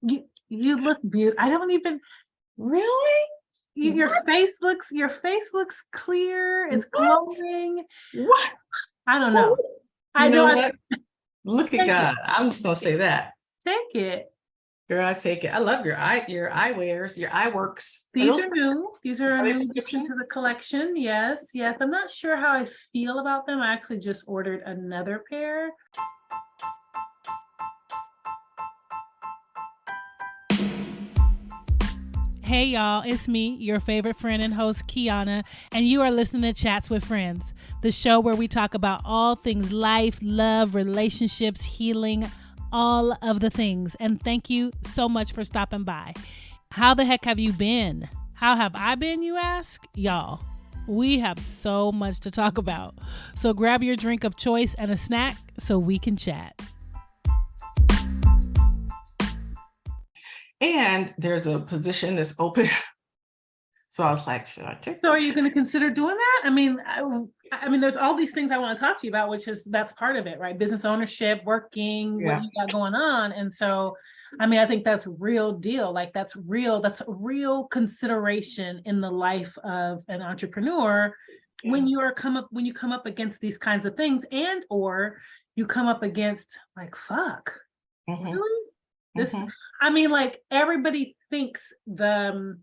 You look beautiful. I don't even Really? your face looks clear. It's glowing. What? I don't know. You I know know. what? Look at Take it. God. I'm just gonna say that. Take it. Girl, I take it. I love your eyewears, your eye works. These are new. These are Are a they new addition prescription? to the collection. Yes, yes. I'm not sure how I feel about them. I actually just ordered another pair. Hey y'all, it's me, your favorite friend and host, Kiana, and you are listening to Chats with Friends, the show where we talk about all things life, love, relationships, healing, all of the things. And thank you so much for stopping by. How the heck have you been? How have I been, you ask? Y'all, we have so much to talk about. So grab your drink of choice and a snack so we can chat. And there's a position that's open. So I was like, should I take? So are you going to consider doing that? I mean, there's all these things I want to talk to you about, that's part of it, right? Business ownership, working, what you got going on. And so, I mean, I think that's real deal. Like that's a real consideration in the life of an entrepreneur when you come up against these kinds of things, and or you come up against like, fuck, really? This, I mean, like everybody thinks the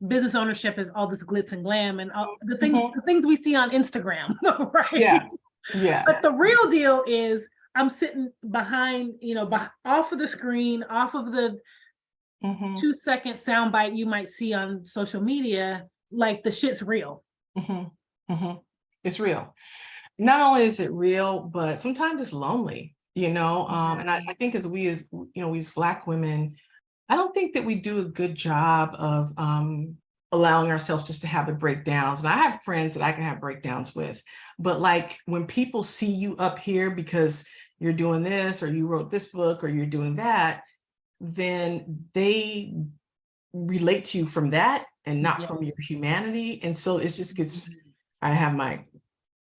business ownership is all this glitz and glam and all the things we see on Instagram, right? Yeah. But the real deal is I'm sitting behind, off of the screen, off of the 2-second soundbite you might see on social media, like the shit's real. It's real. Not only is it real, but sometimes it's lonely, and I think as Black women, I don't think that we do a good job of allowing ourselves just to have the breakdowns. And I have friends that I can have breakdowns with, but like when people see you up here because you're doing this, or you wrote this book, or you're doing that, then they relate to you from that and not from your humanity. And so it just gets, I have my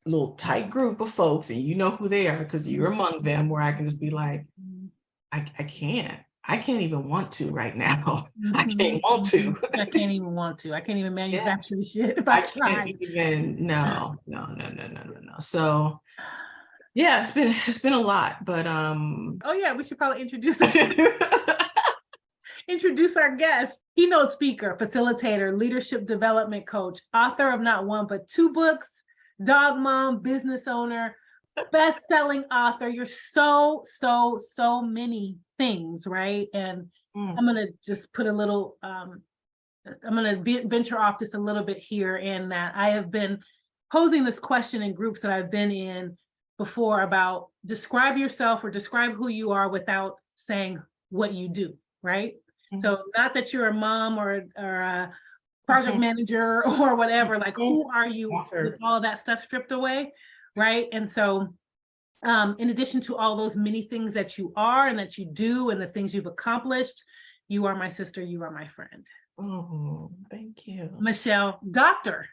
little tight group of folks, and you know who they are because you're among them, where I can just be like, I can't even want to right now. I can't want to. I can't even want to. I can't even manufacture the shit if I try. can't even, no. So yeah, it's been a lot, but oh yeah, we should probably introduce our guest. Keynote speaker, facilitator, leadership development coach, author of not one but 2 books, dog mom, business owner, best-selling author. You're so many things, right? And I'm gonna just put a little I'm gonna venture off just a little bit here, in that I have been posing this question in groups that I've been in before about describe yourself or describe who you are without saying what you do, right? So not that you're a mom or a project manager or whatever, like who are you with all that stuff stripped away, right? And so in addition to all those many things that you are and that you do and the things you've accomplished, you are my sister, you are my friend. Oh, thank you. Michelle, Dr.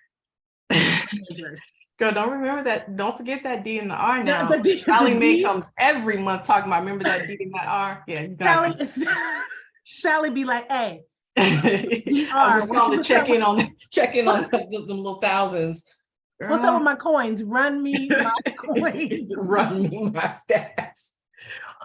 Girl, don't forget that D and the R now. The Sally Mae comes every month talking about, remember that D and that R? Yeah, you got Sally be like, hey. I was just calling to check in on them little thousands. Girl. What's up with my coins? Run me my coins. Run me my stats.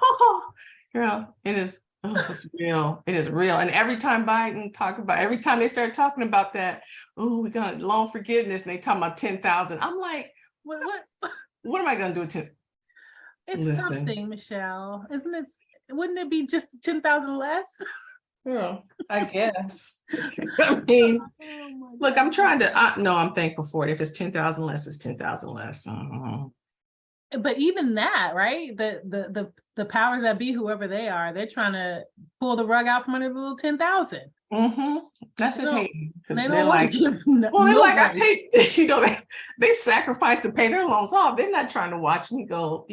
Oh, girl, it is. Oh, it's real. It is real. And every time every time they start talking about that, oh, we got loan forgiveness, and they talking about 10,000. I'm like, what am I gonna do with 10? It's something, Michelle, isn't it? Wouldn't it be just 10,000 less? Well, I guess. I mean, look, I'm trying to. I'm thankful for it. If it's 10,000 less, it's 10,000 less. But even that, right? The powers that be, whoever they are, they're trying to pull the rug out from under the little 10,000. That's just hate. They don't want to give. I paid. They sacrificed to pay their loans off. They're not trying to watch me go.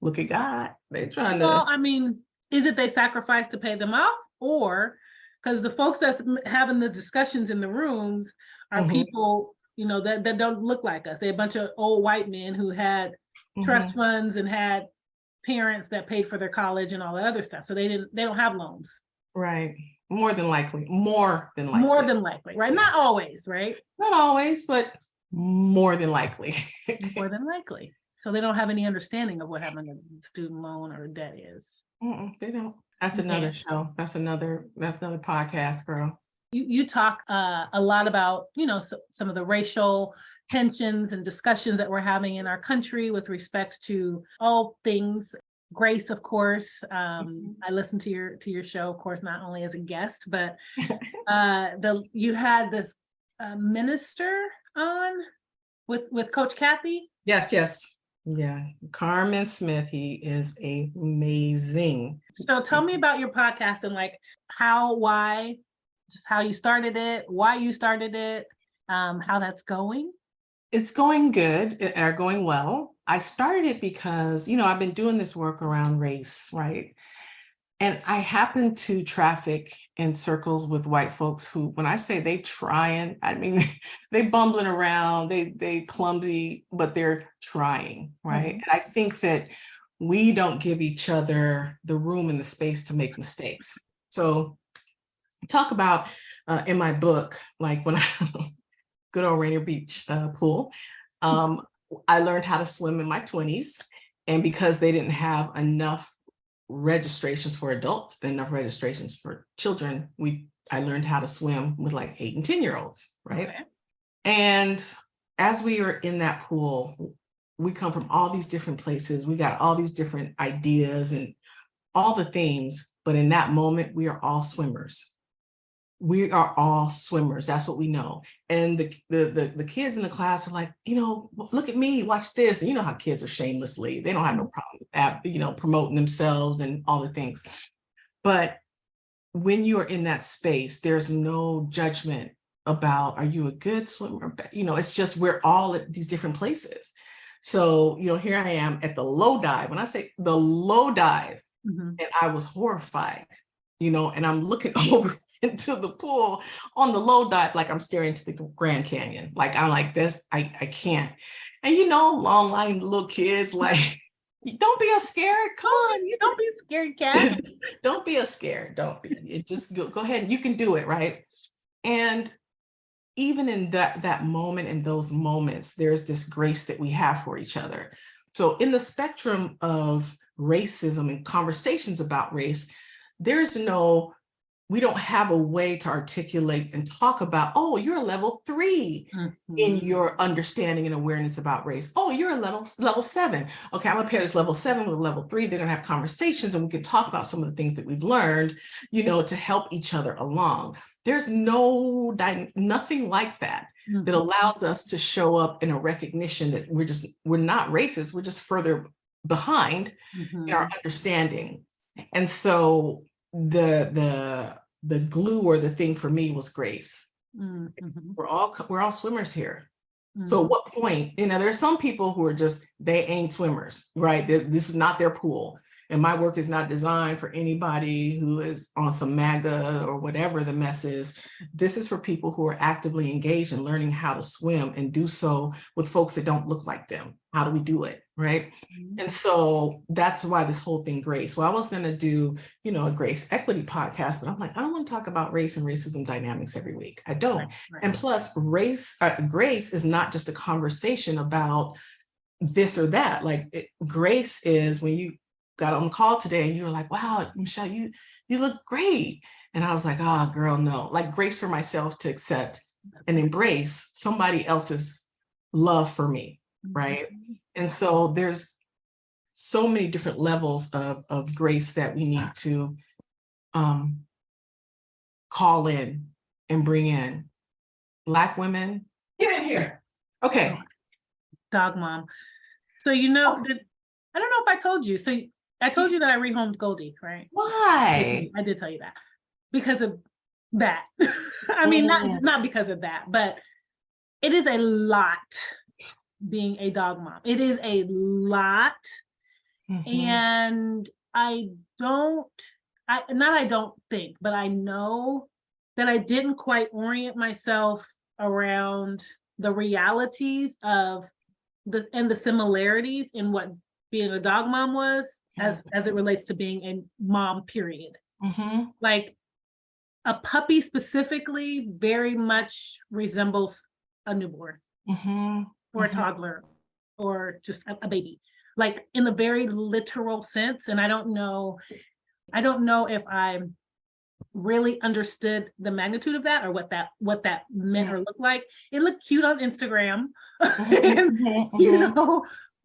Look at God. They're trying to. Well, I mean, is it they sacrifice to pay them off, or because the folks that's having the discussions in the rooms are people, that don't look like us? They're a bunch of old white men who had trust funds and had parents that paid for their college and all that other stuff. So they don't have loans. Right. More than likely. More than likely. More than likely, right? Not always, right? Not always, but more than likely. More than likely. So they don't have any understanding of what having a student loan or debt is. They don't. That's another show. That's another podcast, girl. You talk a lot about, some of the racial tensions and discussions that we're having in our country with respect to all things. Grace, of course. I listened to your show, of course, not only as a guest, but you had this minister on with Coach Kathy. Yes. Yeah. Carmen Smith, he is amazing. So tell me about your podcast and like why, just how you started it, why you started it, how that's going. It's going good, going well. I started it because, I've been doing this work around race, right? And I happen to traffic in circles with white folks who, when I say they trying, I mean, they bumbling around, they clumsy, but they're trying, right? And I think that we don't give each other the room and the space to make mistakes. So talk about in my book, like when I, good old Rainier Beach pool, I learned how to swim in my 20s. And because they didn't have enough registrations for adults and enough registrations for children, I learned how to swim with like 8 and 10-year-olds, right? Okay. And as we are in that pool, we come from all these different places. We got all these different ideas and all the things, but in that moment, we are all swimmers. We are all swimmers. That's what we know. And the kids in the class are like, look at me, watch this. And you know how kids are shamelessly, they don't have no problem, promoting themselves and all the things. But when you are in that space, there's no judgment about, are you a good swimmer? It's just, we're all at these different places. So, here I am at the low dive. When I say the low dive, and I was horrified, and I'm looking over into the pool on the low dive, like I'm staring into the Grand Canyon. Like I'm like this, I can't. And long line little kids like, don't be a scared. Come on, don't be scared, cat. Don't be a scared. Don't be. Just go ahead and you can do it, right? And even in that moment, in those moments, there's this grace that we have for each other. So in the spectrum of racism and conversations about race, we don't have a way to articulate and talk about, oh, you're a level 3 in your understanding and awareness about race. Oh, you're a level 7. Okay, I'm gonna pair this level 7 with level 3. They're gonna have conversations and we can talk about some of the things that we've learned, to help each other along. There's nothing like that that allows us to show up in a recognition that we're not racist, we're just further behind in our understanding. And so the glue or the thing for me was grace. We're all swimmers here. So at what point, there's some people who are they ain't swimmers, right? This is not their pool. And my work is not designed for anybody who is on some MAGA or whatever the mess is. This is for people who are actively engaged in learning how to swim and do so with folks that don't look like them. How do we do it, right? And so that's why this whole thing, grace. Well, I was going to do, a grace equity podcast, but I'm like, I don't want to talk about race and racism dynamics every week. I don't. Right. And plus grace is not just a conversation about this or that. Like grace is when you got on the call today and you were like, wow, Michelle, you look great. And I was like, oh, girl, no. Like grace for myself to accept and embrace somebody else's love for me, right? And so there's so many different levels of grace that we need to call in and bring in. Black women, get in here. Okay. Dog mom. So I don't know if I told you. So I told you that I rehomed Goldie, right? Why? I did tell you that because of that. I mean, not because of that, but it is a lot being a dog mom. It is a lot. And I don't think, but I know that I didn't quite orient myself around the realities of the similarities in what being a dog mom was as it relates to being a mom, period. Like a puppy specifically very much resembles a newborn or a toddler or just a baby, like in the very literal sense. And I don't know if I really understood the magnitude of that or what that meant or looked like. It looked cute on Instagram. And,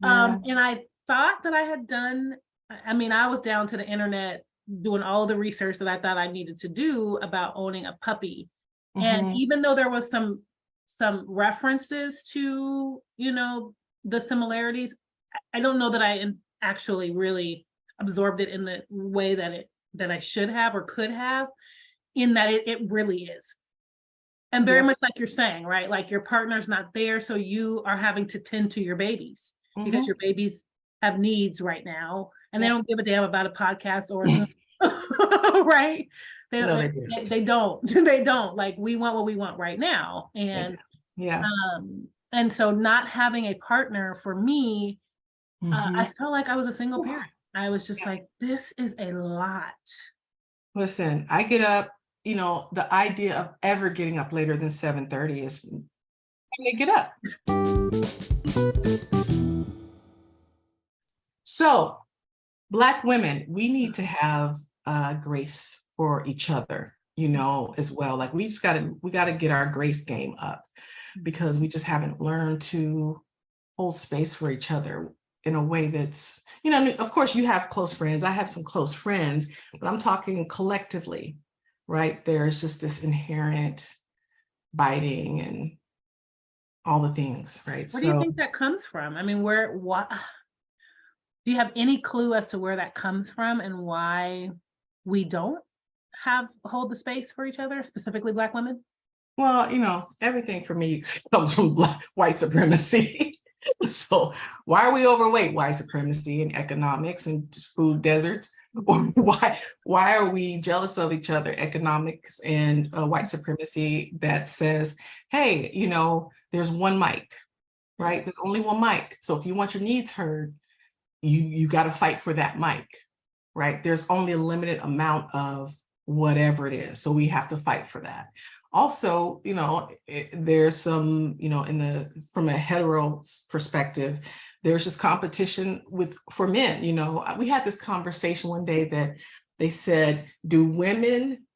and I thought that I had done, I mean, I was down to the internet doing all the research that I thought I needed to do about owning a puppy. And even though there was some references to, the similarities, I don't know that I actually really absorbed it in the way that I should have or could have, in that it really is. And very much like you're saying, right? Like your partner's not there, so you are having to tend to your babies because your babies have needs right now, and they don't give a damn about a podcast or a Zoom. Right? They don't. They don't. Like, we want what we want right now. And and so not having a partner for me, I felt like I was a single parent. I was just like, this is a lot. Listen, I get up, the idea of ever getting up later than 7:30 is, I get up. So, Black women, we need to have grace for each other, as well. Like, we got to get our grace game up, because we just haven't learned to hold space for each other in a way that's, of course you have close friends. I have some close friends, but I'm talking collectively, right? There's just this inherent biting and all the things, right? Where do you think that comes from? I mean, what do you have any clue as to where that comes from and why we don't hold the space for each other, specifically Black women? Well, everything for me comes from white supremacy. So why are we overweight? White supremacy and economics and food deserts. Or why are we jealous of each other? Economics and white supremacy that says, hey, there's one mic, right? There's only one mic. So if you want your needs heard, you got to fight for that mic, right? There's only a limited amount of whatever it is. So we have to fight for that. Also, there's some, from a hetero perspective, there's just competition for men. We had this conversation one day that they said, do women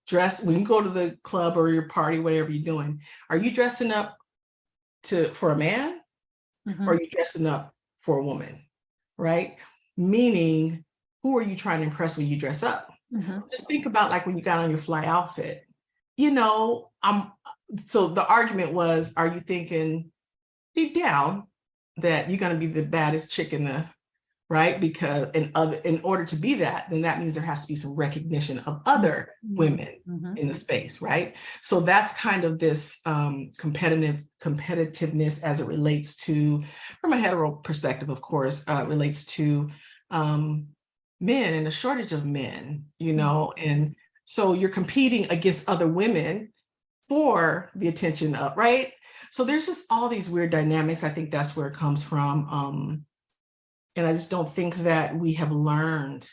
dress, when you go to the club or your party, whatever you're doing, are you dressing up for a man or are you dressing up for a woman, right? Meaning, who are you trying to impress when you dress up? Just think about, like, when you got on your fly outfit. So the argument was, are you thinking deep down that you're going to be the baddest chick right? Because in order to be that, then that means there has to be some recognition of other women in the space, right? So that's kind of this competitiveness as it relates to, from a hetero perspective, of course, relates to men and a shortage of men, and so you're competing against other women for the attention of, right? So there's just all these weird dynamics. I think that's where it comes from. And I just don't think that we have learned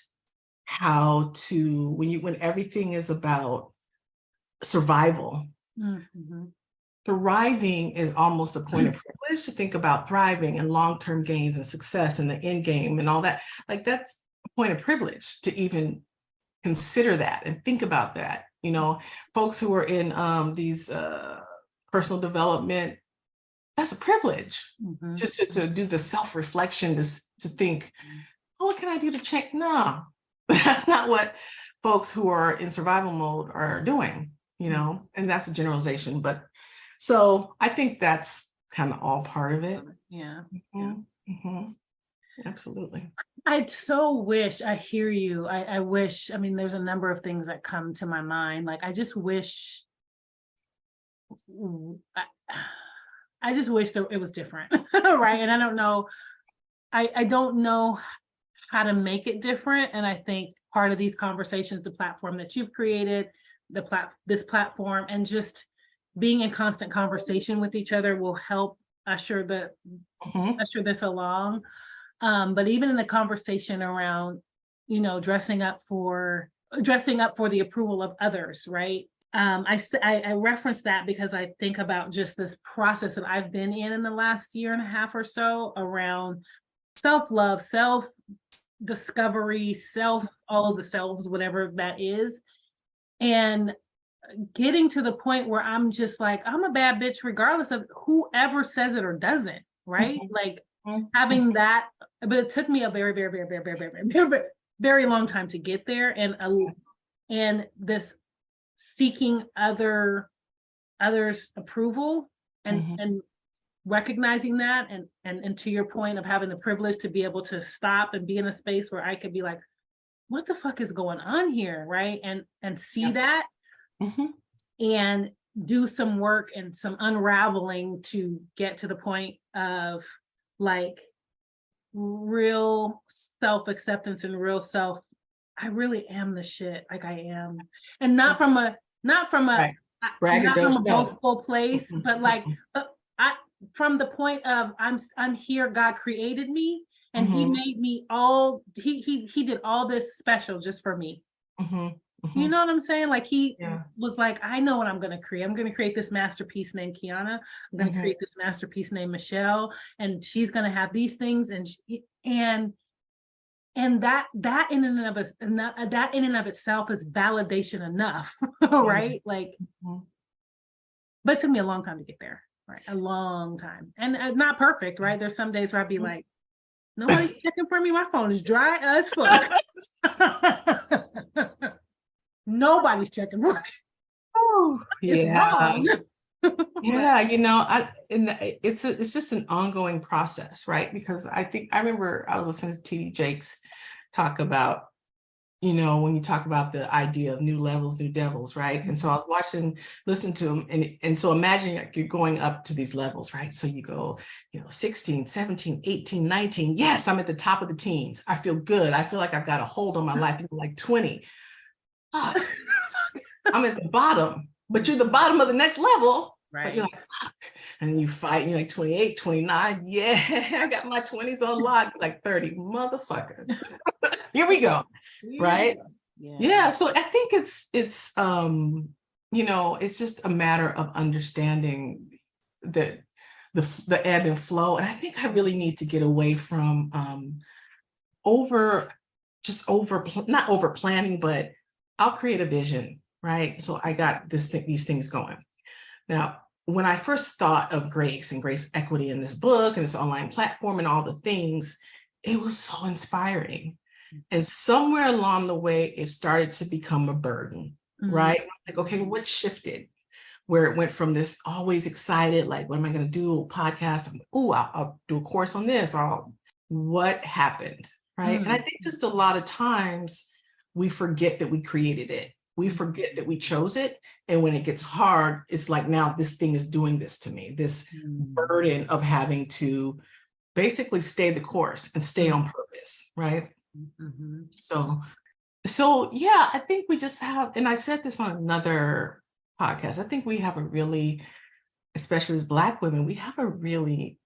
how to, when everything is about survival, thriving is almost a point of privilege. To think about thriving and long-term gains and success and the end game and all that. Like, that's a point of privilege to even consider that and think about that. Folks who are in these personal development, that's a privilege to do the self-reflection, to think, oh, what can I do to check? No, that's not what folks who are in survival mode are doing, and that's a generalization. But so I think that's kind of all part of it. Yeah. Absolutely. I so wish, I hear you. I wish, there's a number of things that come to my mind. Like, I just wish that it was different. Right. And I don't know. I don't know how to make it different. And I think part of these conversations, the platform that you've created, this platform, and just being in constant conversation with each other will help usher this along. But even in the conversation around, dressing up for dressing up for the approval of others, right? I reference that because I think about just this process that I've been in the last year and a half or so around self-love, self-discovery, all of the selves, whatever that is. And getting to the point where I'm just like, I'm a bad bitch, regardless of whoever says it or doesn't, right? Like having that, but it took me a very, very, very, very, very, very, very, very, very long time to get there. And this seeking others' approval and recognizing that, and to your point of having the privilege to be able to stop and be in a space where I could be like, what the fuck is going on here, right? And see that and do some work and some unraveling to get to the point of like real self-acceptance and real self. I really am the shit, like I am, and not from a boastful place, but like from the point of I'm here. God created me, and He made me all. He did all this special just for me. You know what I'm saying? Like He was like, I know what I'm going to create. I'm going to create this masterpiece named Kiana. I'm going to create this masterpiece named Michelle, and she's going to have these things, and that in and of itself is validation enough, right? Like, but it took me a long time to get there, right? A long time, and not perfect, right? There's some days where I'd be like, nobody's checking for me. My phone is dry as fuck. Nobody's checking for me. Oh, It's wrong. It's just an ongoing process, right? Because I remember I was listening to TD Jakes talk about, when you talk about the idea of new levels, new devils, right? And so I was listening to him, and so imagine like you're going up to these levels, right? So you go, 16, 17, 18, 19. Yes, I'm at the top of the teens. I feel good. I feel like I've got a hold on my life. Like 20. Fuck. I'm at the bottom, but you're the bottom of the next level. Right. But you're like, fuck. And then you fight, and you're like 28, 29. Yeah, I got my 20s on lock, like 30. Motherfucker. Here we go. Right? Yeah. So I think it's it's just a matter of understanding the ebb and flow. And I think I really need to get away from not over planning, but I'll create a vision, right? So I got these things going. Now, when I first thought of Grace and Grace Equity in this book and this online platform and all the things, it was so inspiring. And somewhere along the way, it started to become a burden, right? Like, okay, what shifted? Where it went from this always excited, like, what am I going to do? A podcast? I'll do a course on this. Or what happened, right? And I think just a lot of times we forget that we created it. We forget that we chose it. And when it gets hard, it's like, now this thing is doing this to me, this burden of having to basically stay the course and stay on purpose, right? So yeah, I think we just have, and I said this on another podcast, I think we have a really, especially as Black women, we have a really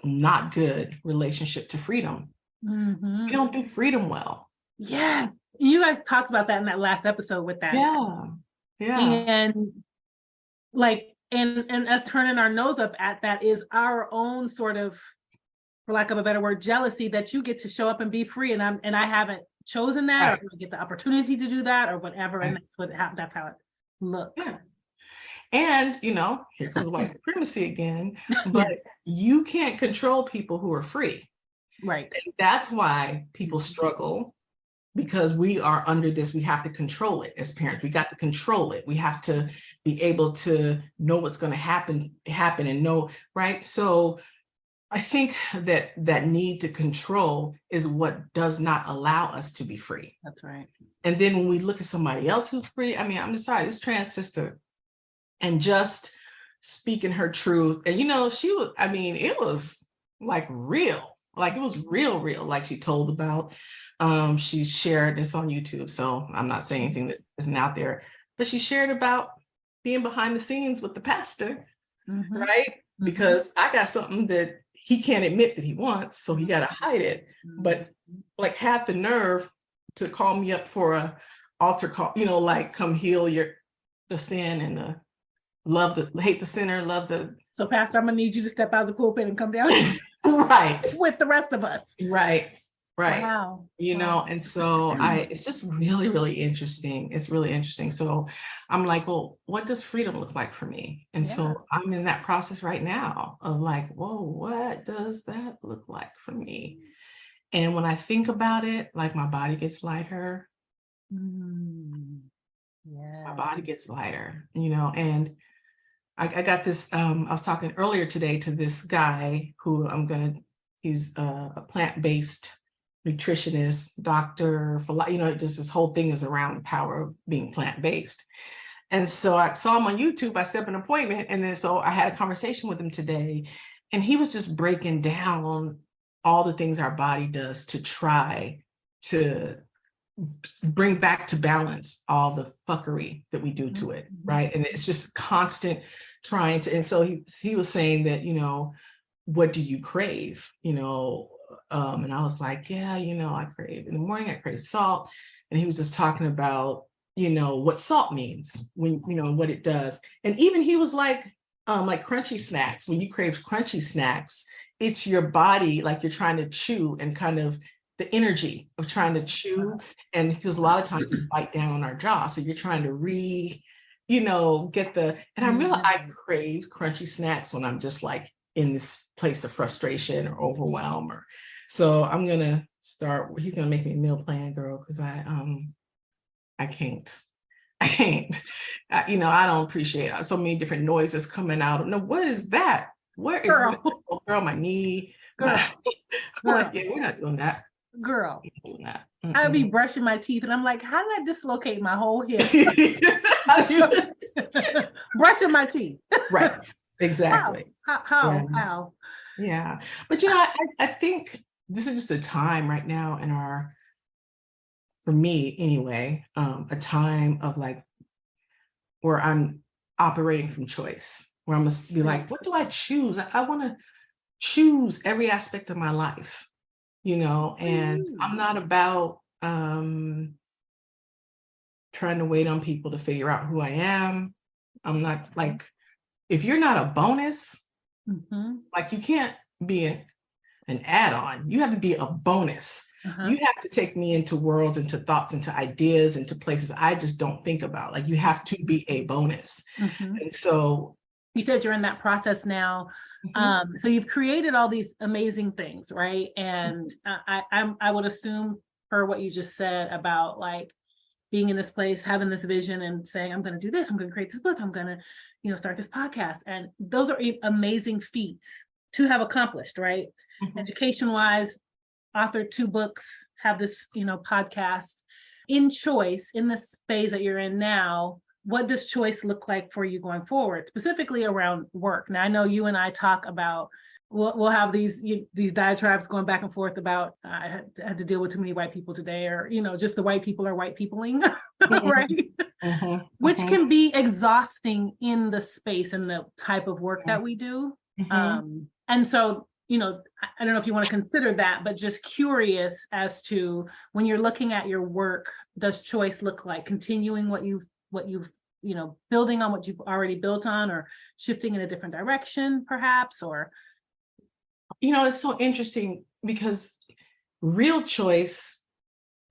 not good relationship to freedom. We don't do freedom well. Yeah. You guys talked about that in that last episode with that. Yeah. And like, and us turning our nose up at that is our own sort of, for lack of a better word, jealousy that you get to show up and be free, and I haven't chosen that, right, or get the opportunity to do that or whatever, right. And that's how it looks. Yeah. And here comes white supremacy again, but you can't control people who are free. Right. And that's why people struggle, because we are under this, we have to control it as parents. We got to control it. We have to be able to know what's going to happen and know, right? So I think that need to control is what does not allow us to be free. That's right. And then when we look at somebody else who's free, I mean, I'm sorry, this trans sister, and just speaking her truth. And, she was, I mean, it was like real, like it was real, like she told about, she shared this on YouTube. So I'm not saying anything that isn't out there, but she shared about being behind the scenes with the pastor, right? Because I got something that he can't admit that he wants, so he got to hide it. But like, had the nerve to call me up for a altar call, like come heal the sin and hate the sinner, love the. So Pastor, I'm gonna need you to step out of the pulpit and come down right with the rest of us. Right. Wow. And so it's just really, really interesting. It's really interesting. So I'm like, well, what does freedom look like for me? And so I'm in that process right now of like, whoa, what does that look like for me? And when I think about it, like my body gets lighter. My body gets lighter, and I got this, I was talking earlier today to this guy who he's a plant-based nutritionist, doctor for, just this whole thing is around the power of being plant-based. And so I saw him on YouTube, I set up an appointment. And then so I had a conversation with him today, and he was just breaking down all the things our body does to try to bring back to balance all the fuckery that we do to it, right? And it's just constant trying to, and so he was saying that, what do you crave? And I was like, yeah, I crave, in the morning I crave salt. And he was just talking about, what salt means, when, what it does. And even he was like crunchy snacks, when you crave crunchy snacks, it's your body, like you're trying to chew and kind of the energy of trying to chew. And because a lot of times we bite down on our jaw. So you're trying to get and I realize I crave crunchy snacks when I'm just like in this place of frustration or overwhelm. So I'm going to start, he's going to make me a meal plan, girl. Cause I can't, I don't appreciate so many different noises coming out. No, what is that? Where is that? Oh, girl, my knee. Girl. Like, yeah, we're not doing that. Girl, I would be brushing my teeth and I'm like, how did I dislocate my whole hip? Brushing my teeth. Right. Exactly. How? Yeah. But I think this is just a time right now for me anyway, a time of like where I'm operating from choice, where I must be like, what do I choose? I want to choose every aspect of my life. And I'm not about trying to wait on people to figure out who I am. I'm not like, if you're not a bonus, like you can't be an add-on. You have to be a bonus. You have to take me into worlds, into thoughts, into ideas, into places I just don't think about. Like you have to be a bonus. And so you said you're in that process now. So you've created all these amazing things, right? And I would assume, per what you just said about like being in this place, having this vision and saying, I'm going to do this, I'm going to create this book, I'm going to, start this podcast. And those are amazing feats to have accomplished, right? Education-wise, authored 2 books, have this, podcast. In choice, in this phase that you're in now, what does choice look like for you going forward, specifically around work? Now, I know you and I talk about, we'll have these diatribes going back and forth about, I had to deal with too many white people today, or, just the white people are white peopling, right? Which can be exhausting in the space and the type of work that we do. And so, I don't know if you want to consider that, but just curious as to when you're looking at your work, does choice look like continuing what you've building on what you've already built on, or shifting in a different direction perhaps? Or it's so interesting because real choice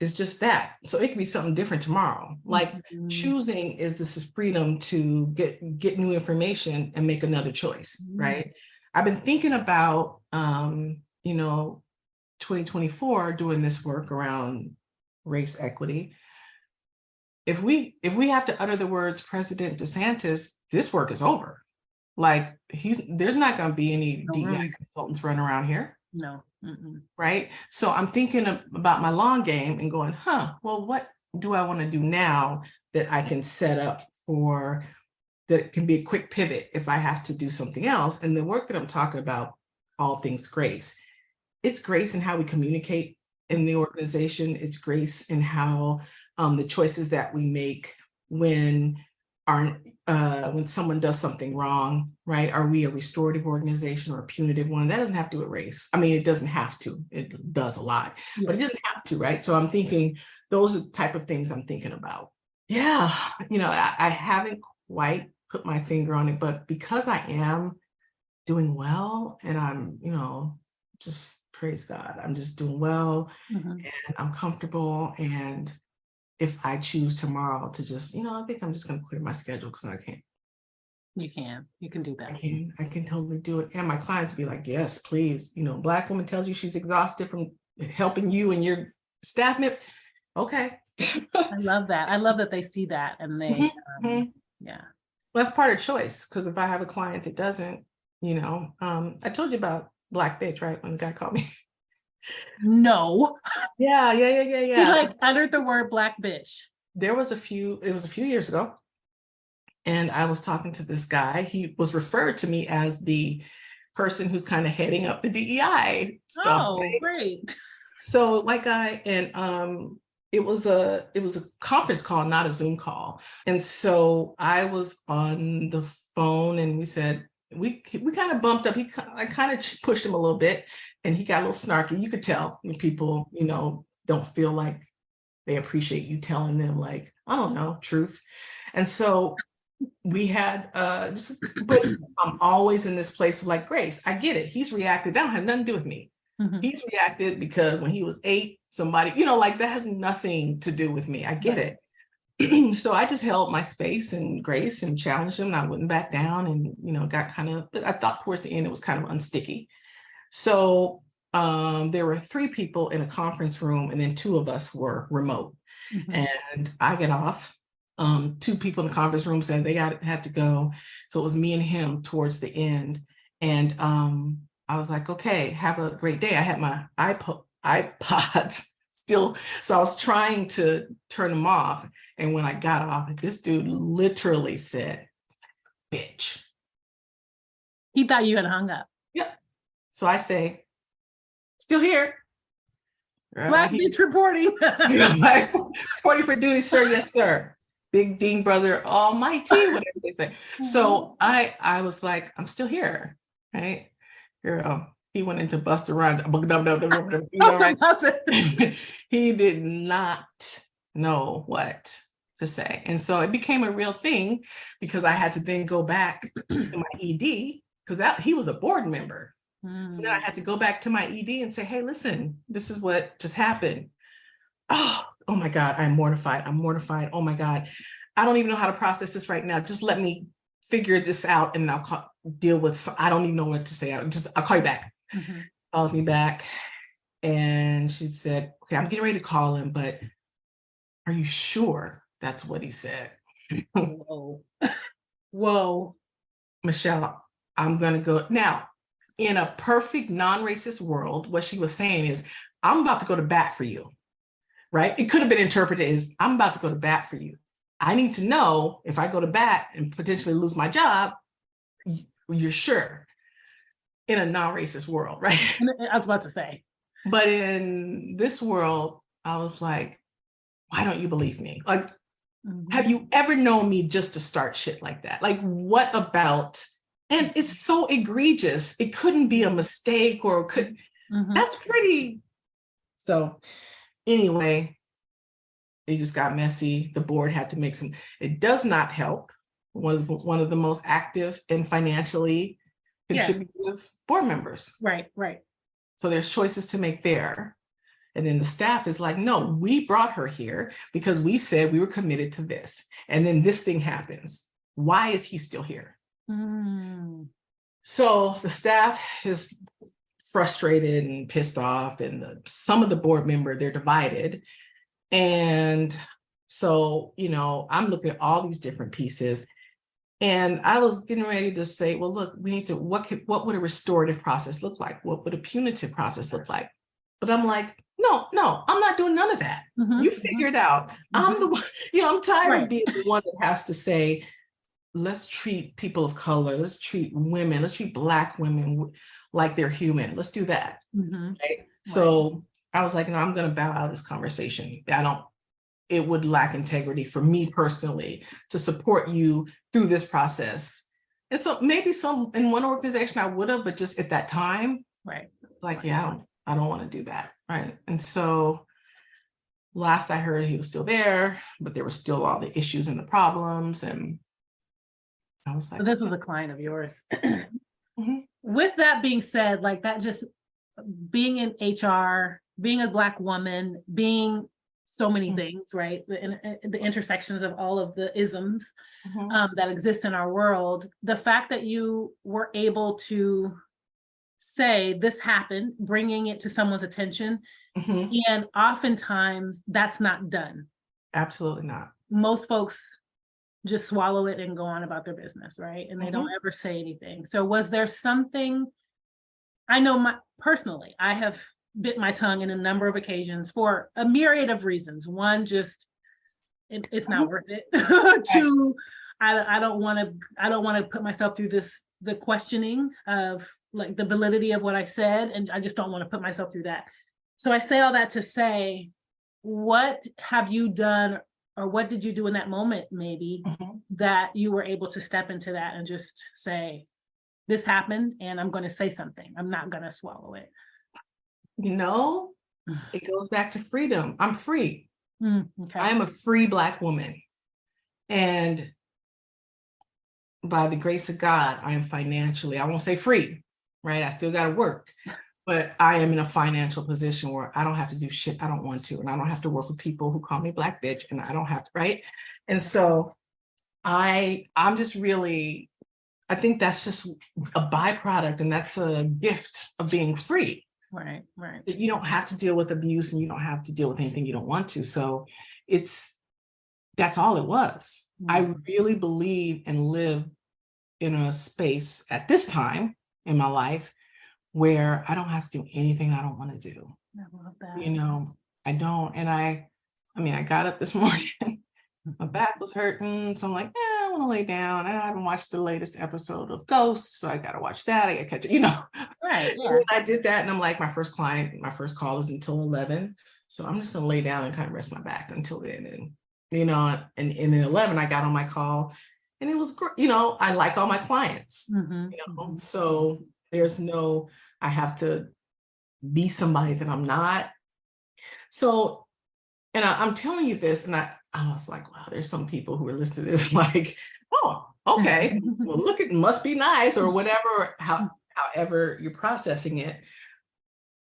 is just that. So it can be something different tomorrow. Like choosing is this freedom to get new information and make another choice, right? I've been thinking about 2024 doing this work around race equity. If we have to utter the words President DeSantis, this work is over. Like there's not going to be any DEI consultants running around here. No. Right. So I'm thinking about my long game and going, well, what do I want to do now that I can set up for, that can be a quick pivot if I have to do something else? And the work that I'm talking about, all things grace, it's grace in how we communicate in the organization. It's grace in how the choices that we make when aren't, when someone does something wrong, right? Are we a restorative organization or a punitive one? That doesn't have to do with race. I mean, it doesn't have to. It does a lot, but it doesn't have to, right? So I'm thinking those are the type of things I'm thinking about. Yeah, I haven't quite put my finger on it, but because I am doing well and I'm, just praise God, I'm just doing well and I'm comfortable. And if I choose tomorrow to just, I think I'm just going to clear my schedule because I can't. You can do that. I can totally do it. And my clients be like, yes, please. Black woman tells you she's exhausted from helping you and your staff member. Okay. I love that. I love that they see that and they, yeah. Well, that's part of choice. Because if I have a client that doesn't, I told you about Black bitch, right? When the guy called me. No. Yeah. He uttered the word Black bitch. It was a few years ago. And I was talking to this guy. He was referred to me as the person who's kind of heading up the DEI stuff. Oh, right? great. So it was a conference call, not a Zoom call. And so I was on the phone and we said, we kind of bumped up. I kind of pushed him a little bit and he got a little snarky. You could tell when people, don't feel like they appreciate you telling them like, I don't know, truth. And so we had but I'm always in this place of like, Grace, I get it. He's reacted. That don't have nothing to do with me. He's reacted because when he was 8, somebody, that has nothing to do with me. I get it. So I just held my space and grace and challenged him. And I wouldn't back down and, got kind of, I thought towards the end, it was kind of unsticky. So there were 3 people in a conference room and then 2 of us were remote. And I get off. 2 people in the conference room said they had to go. So it was me and him towards the end. And I was like, okay, have a great day. I had my iPod still. So I was trying to turn them off. And when I got off, this dude literally said, bitch. He thought you had hung up. Yeah. So I say, still here. Black bitch reporting. Reporting for duty, sir. Yes, sir. Big Dean brother almighty, whatever they say. So I was like, I'm still here, right? Girl, he went into Busta Rhymes. He did not know what to say. And so it became a real thing because I had to then go back to my ED because he was a board member. So then I had to go back to my ED and say, hey, listen, this is what just happened. Oh my God, I'm mortified. Oh my God. I don't even know how to process this right now. Just let me figure this out and I'll deal with, I don't even know what to say. I'll call you back. Calls me back and she said, okay, I'm getting ready to call him, but are you sure that's what he said? Whoa. Michelle, I'm going to go. Now, in a perfect non-racist world, what she was saying is, I'm about to go to bat for you, right? It could have been interpreted as, I'm about to go to bat for you. I need to know if I go to bat and potentially lose my job, you're sure in a non-racist world, right? I was about to say. But in this world, I was like, why don't you believe me? Like, have you ever known me just to start shit like that? Like, what about, and it's so egregious. It couldn't be a mistake or that's pretty. So anyway, it just got messy. The board had to make it does not help. Was one of the most active and financially contributive board members. Right. So there's choices to make there. And then the staff is like, no, we brought her here because we said we were committed to this. And then this thing happens. Why is he still here? So the staff is frustrated and pissed off, and some of the board member, they're divided. And so, I'm looking at all these different pieces. And I was getting ready to say, well, look, we need to, what would a restorative process look like? What would a punitive process look like? But I'm like, no, I'm not doing none of that. You figure it out. I'm the one, I'm tired of being the one that has to say, let's treat people of color, let's treat women, let's treat Black women like they're human. Let's do that. Right? So I was like, no, I'm going to bow out of this conversation. it would lack integrity for me personally to support you through this process. And so maybe some in one organization I would have, but just at that time, Right. it's like, yeah, I don't want to do that. Right. And so last I heard, he was still there, but there were still all the issues and the problems. And I was like, So this was a client of yours. Mhm. With that being said, like that just being in HR, being a Black woman, being so many Mhm. things, right? The intersections of all of the isms Mhm. that exist in our world. The fact that you were able to say this happened, bringing it to someone's attention, Mhm. and oftentimes that's not done. Absolutely not. Most folks just swallow it and go on about their business, right? And they don't Mhm. ever say anything. So was there something, I know personally, I have bit my tongue in a number of occasions for a myriad of reasons. One, just it's not Mhm. worth it. Right. Two, I don't want to put myself through the questioning of like the validity of what I said, and I just don't want to put myself through that. So I say all that to say, what have you done, or what did you do in that moment, maybe, Mhm. that you were able to step into that and just say, this happened and I'm going to say something. I'm not going to swallow it. You know, it goes back to freedom. I'm free. Okay. I am a free Black woman. And by the grace of God, I am financially, I won't say free, right? I still got to work, but I am in a financial position where I don't have to do shit I don't want to. And I don't have to work with people who call me Black bitch, and I don't have to, right? And so I'm just really, I think that's just a byproduct, and that's a gift of being free. Right. That you don't have to deal with abuse, and you don't have to deal with anything you don't want to. So that's all it was. I really believe and live in a space at this time in my life where I don't have to do anything I don't want to do. I love that. You know, I don't. And I mean, I got up this morning, my back was hurting. So I'm like, I want to lay down. And I haven't watched the latest episode of Ghost. So I got to watch that. I got to catch it, you know. Right. Yeah. And then I did that. And I'm like, my first call is until 11. So I'm just going to lay down and kind of rest my back until then. And, you know, and then 11, I got on my call. And it was great. You know, I like all my clients, you know, so there's no, I have to be somebody that I'm not. So, and I'm telling you this, and I was like, wow, there's some people who are listening to this like, oh, okay, well, look, it must be nice or whatever, however you're processing it.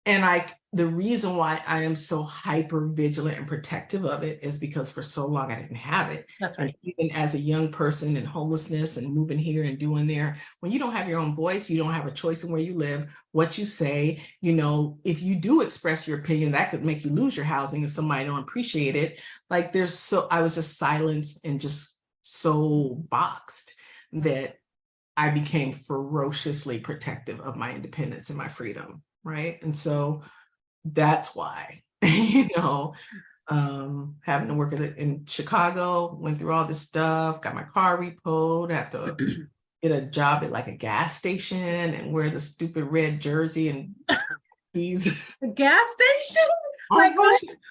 And the reason why I am so hyper vigilant and protective of it is because for so long I didn't have it. That's right. And even as a young person in homelessness and moving here and doing there, when you don't have your own voice, you don't have a choice in where you live, what you say, you know, if you do express your opinion, that could make you lose your housing if somebody don't appreciate it. Like I was just silenced and just so boxed that I became ferociously protective of my independence and my freedom. Right. And so that's why, you know, having to work in Chicago, went through all this stuff, got my car repoed, had to get a job at like a gas station and wear the stupid red jersey and these. The gas station? Like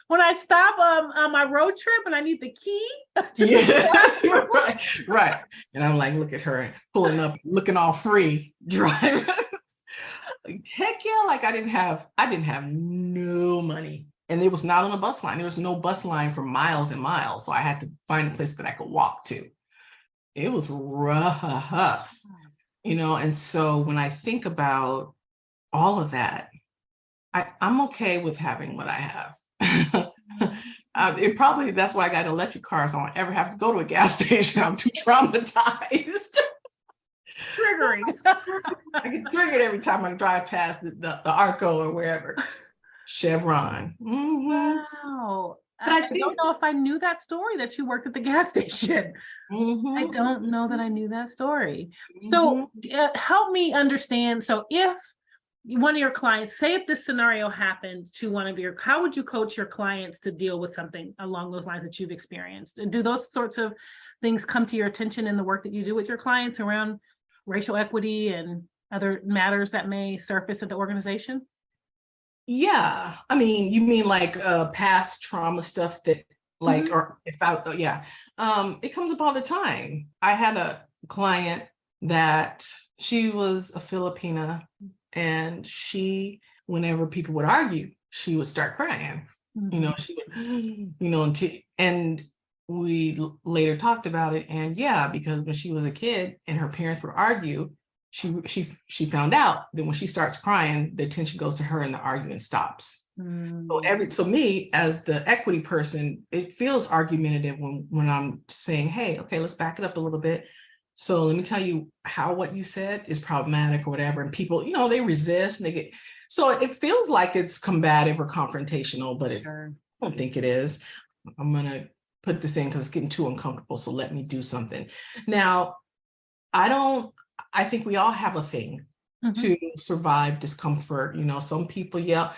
when I stop on my road trip and I need the key. Yeah. Right. And I'm like, look at her pulling up, looking all free, driving. Like, heck yeah, like I didn't have no money. And it was not on a bus line. There was no bus line for miles and miles. So I had to find a place that I could walk to. It was rough, you know? And so when I think about all of that, I'm okay with having what I have. That's why I got an electric car. So I don't ever have to go to a gas station. I'm too traumatized. Triggering. I get triggered every time I drive past the Arco or wherever. Chevron. Wow. I don't know if I knew that story that you worked at the gas station. I don't know that I knew that story. So help me understand. So if one of your clients, say if this scenario happened to one of your, how would you coach your clients to deal with something along those lines that you've experienced? And do those sorts of things come to your attention in the work that you do with your clients around racial equity and other matters that may surface at the organization? Yeah. I mean, you mean like past trauma stuff that Like, or if I, yeah, it comes up all the time. I had a client that she was a Filipina, and she, whenever people would argue, she would start crying. You know, she would, you know, and we later talked about it. And yeah, because when she was a kid and her parents would argue, she found out that when she starts crying, the attention goes to her and the argument stops. So me as the equity person, it feels argumentative when I'm saying, hey, okay, let's back it up a little bit. So let me tell you how what you said is problematic or whatever. And people, you know, they resist and they get, so it feels like it's combative or confrontational, but it's, I don't think it is. I'm going to put this in because it's getting too uncomfortable. So let me do something. Now, I think we all have a thing to survive discomfort. You know, some people yell,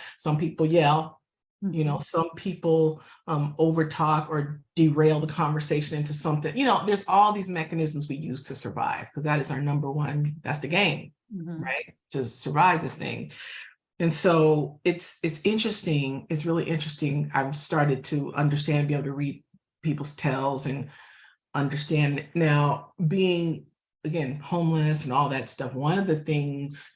you know, some people overtalk or derail the conversation into something, you know, there's all these mechanisms we use to survive, because that is our number one, that's the game, right? To survive this thing. And so it's interesting. It's really interesting. I've started to understand, be able to read people's tells and understand now, being, again, homeless and all that stuff. One of the things,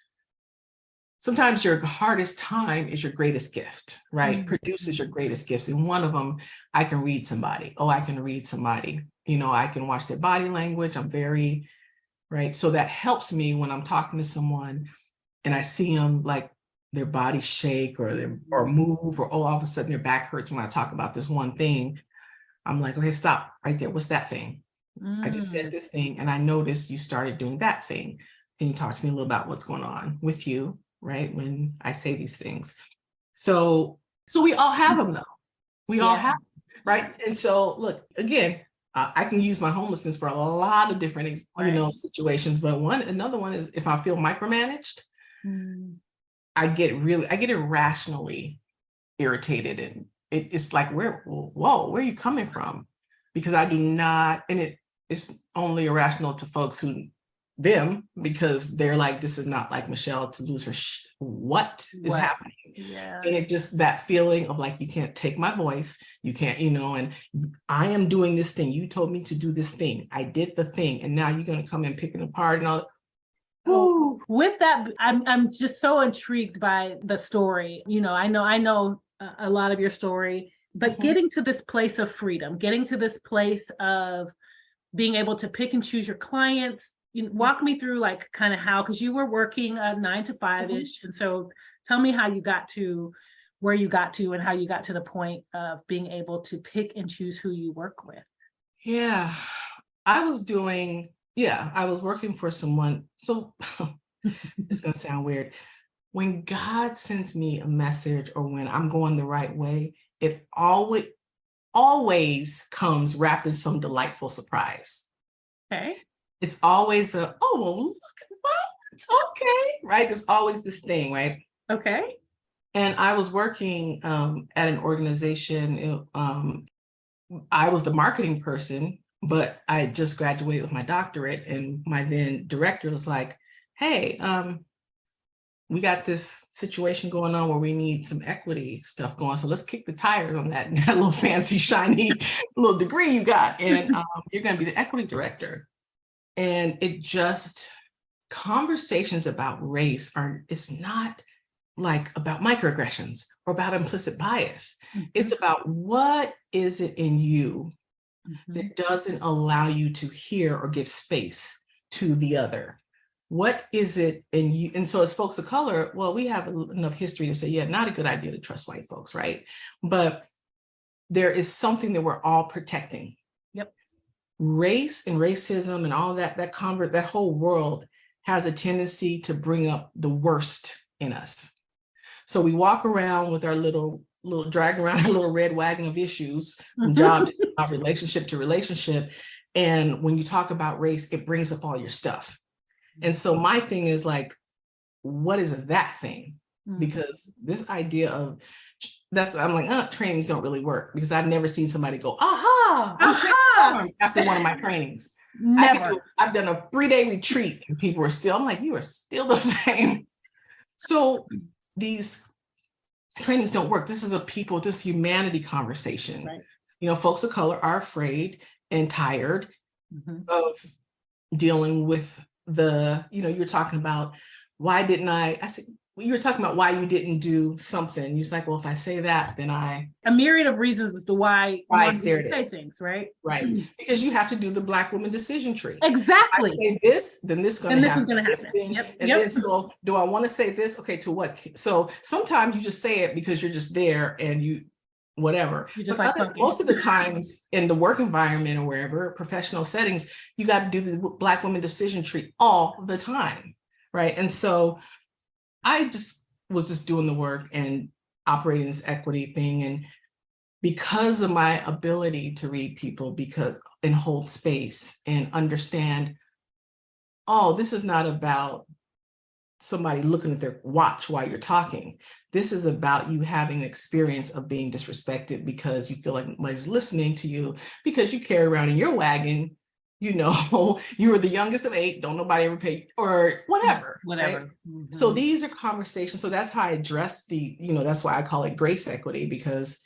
sometimes your hardest time is your greatest gift, right? Produces your greatest gifts. And one of them, I can read somebody. Oh, I can read somebody. You know, I can watch their body language. I'm very, right? So that helps me when I'm talking to someone and I see them, like their body shake or move, or oh, all of a sudden their back hurts when I talk about this one thing. I'm like, okay, stop right there. What's that thing? I just said this thing and I noticed you started doing that thing. Can you talk to me a little about what's going on with you, right? When I say these things. So we all have them though. We all have them, right? And so look, again, I can use my homelessness for a lot of different, you know, situations, but another one is if I feel micromanaged, I get irrationally irritated, and it's like, whoa, where are you coming from? Because I do not, and it's only irrational to folks because they're like, this is not like Michelle to lose her, what is happening? Yeah. And it just, that feeling of like, you can't take my voice, you can't, you know, and I am doing this thing. You told me to do this thing. I did the thing. And now you're going to come and pick it apart and all. With that, I'm just so intrigued by the story. You know a lot of your story, but getting to this place of freedom, getting to this place of being able to pick and choose your clients. Walk me through like kind of how, because you were working 9 to 5-ish. And so tell me how you got to where you got to and how you got to the point of being able to pick and choose who you work with. Yeah, I was working for someone. So it's going to sound weird. When God sends me a message or when I'm going the right way, it always comes wrapped in some delightful surprise. Okay. It's always look, what? Okay, right? There's always this thing, right? Okay. And I was working at an organization. I was the marketing person, but I had just graduated with my doctorate, and my then director was like, hey, we got this situation going on where we need some equity stuff going. So let's kick the tires on that little fancy, shiny little degree you got. And you're going to be the equity director. And it just, conversations about race it's not like about microaggressions or about implicit bias. It's about what is it in you that doesn't allow you to hear or give space to the other. What is it in you? And so as folks of color, well, we have enough history to say, yeah, not a good idea to trust white folks, right? But there is something that we're all protecting. Yep. Race and racism and all that whole world has a tendency to bring up the worst in us. So we walk around with our dragging around our little red wagon of issues from job to job, relationship to relationship. And when you talk about race, it brings up all your stuff. And so my thing is like, what is that thing? Because this idea of I'm like, trainings don't really work, because I've never seen somebody go, aha, I'm transformed after one of my trainings. Never. I've done a 3-day retreat and people are still, I'm like, you are still the same. So these trainings don't work. This is this humanity conversation. Right. folks of color are afraid and tired of dealing with you're talking about, why didn't I said, you were talking about why you didn't do something. You're like, well, if I say that, then a myriad of reasons as to why right, there you it say is. things, right? Right. Because you have to do the Black woman decision tree. Exactly. I say this, then this is going to happen. This is going to happen. Yep. And then, so do I want to say this? Okay, to what? So sometimes you just say it because you're just there and you, whatever. You just but most of the times in the work environment or wherever, professional settings, you got to do the Black woman decision tree all the time. Right. And so I just was just doing the work and operating this equity thing. And because of my ability to read people, and hold space and understand, oh, this is not about somebody looking at their watch while you're talking. This is about you having an experience of being disrespected because you feel like nobody's listening to you, because you carry around in your wagon, you were the youngest of 8, don't nobody ever pay, or whatever. Right? So these are conversations. So that's how I address that's why I call it grace equity, because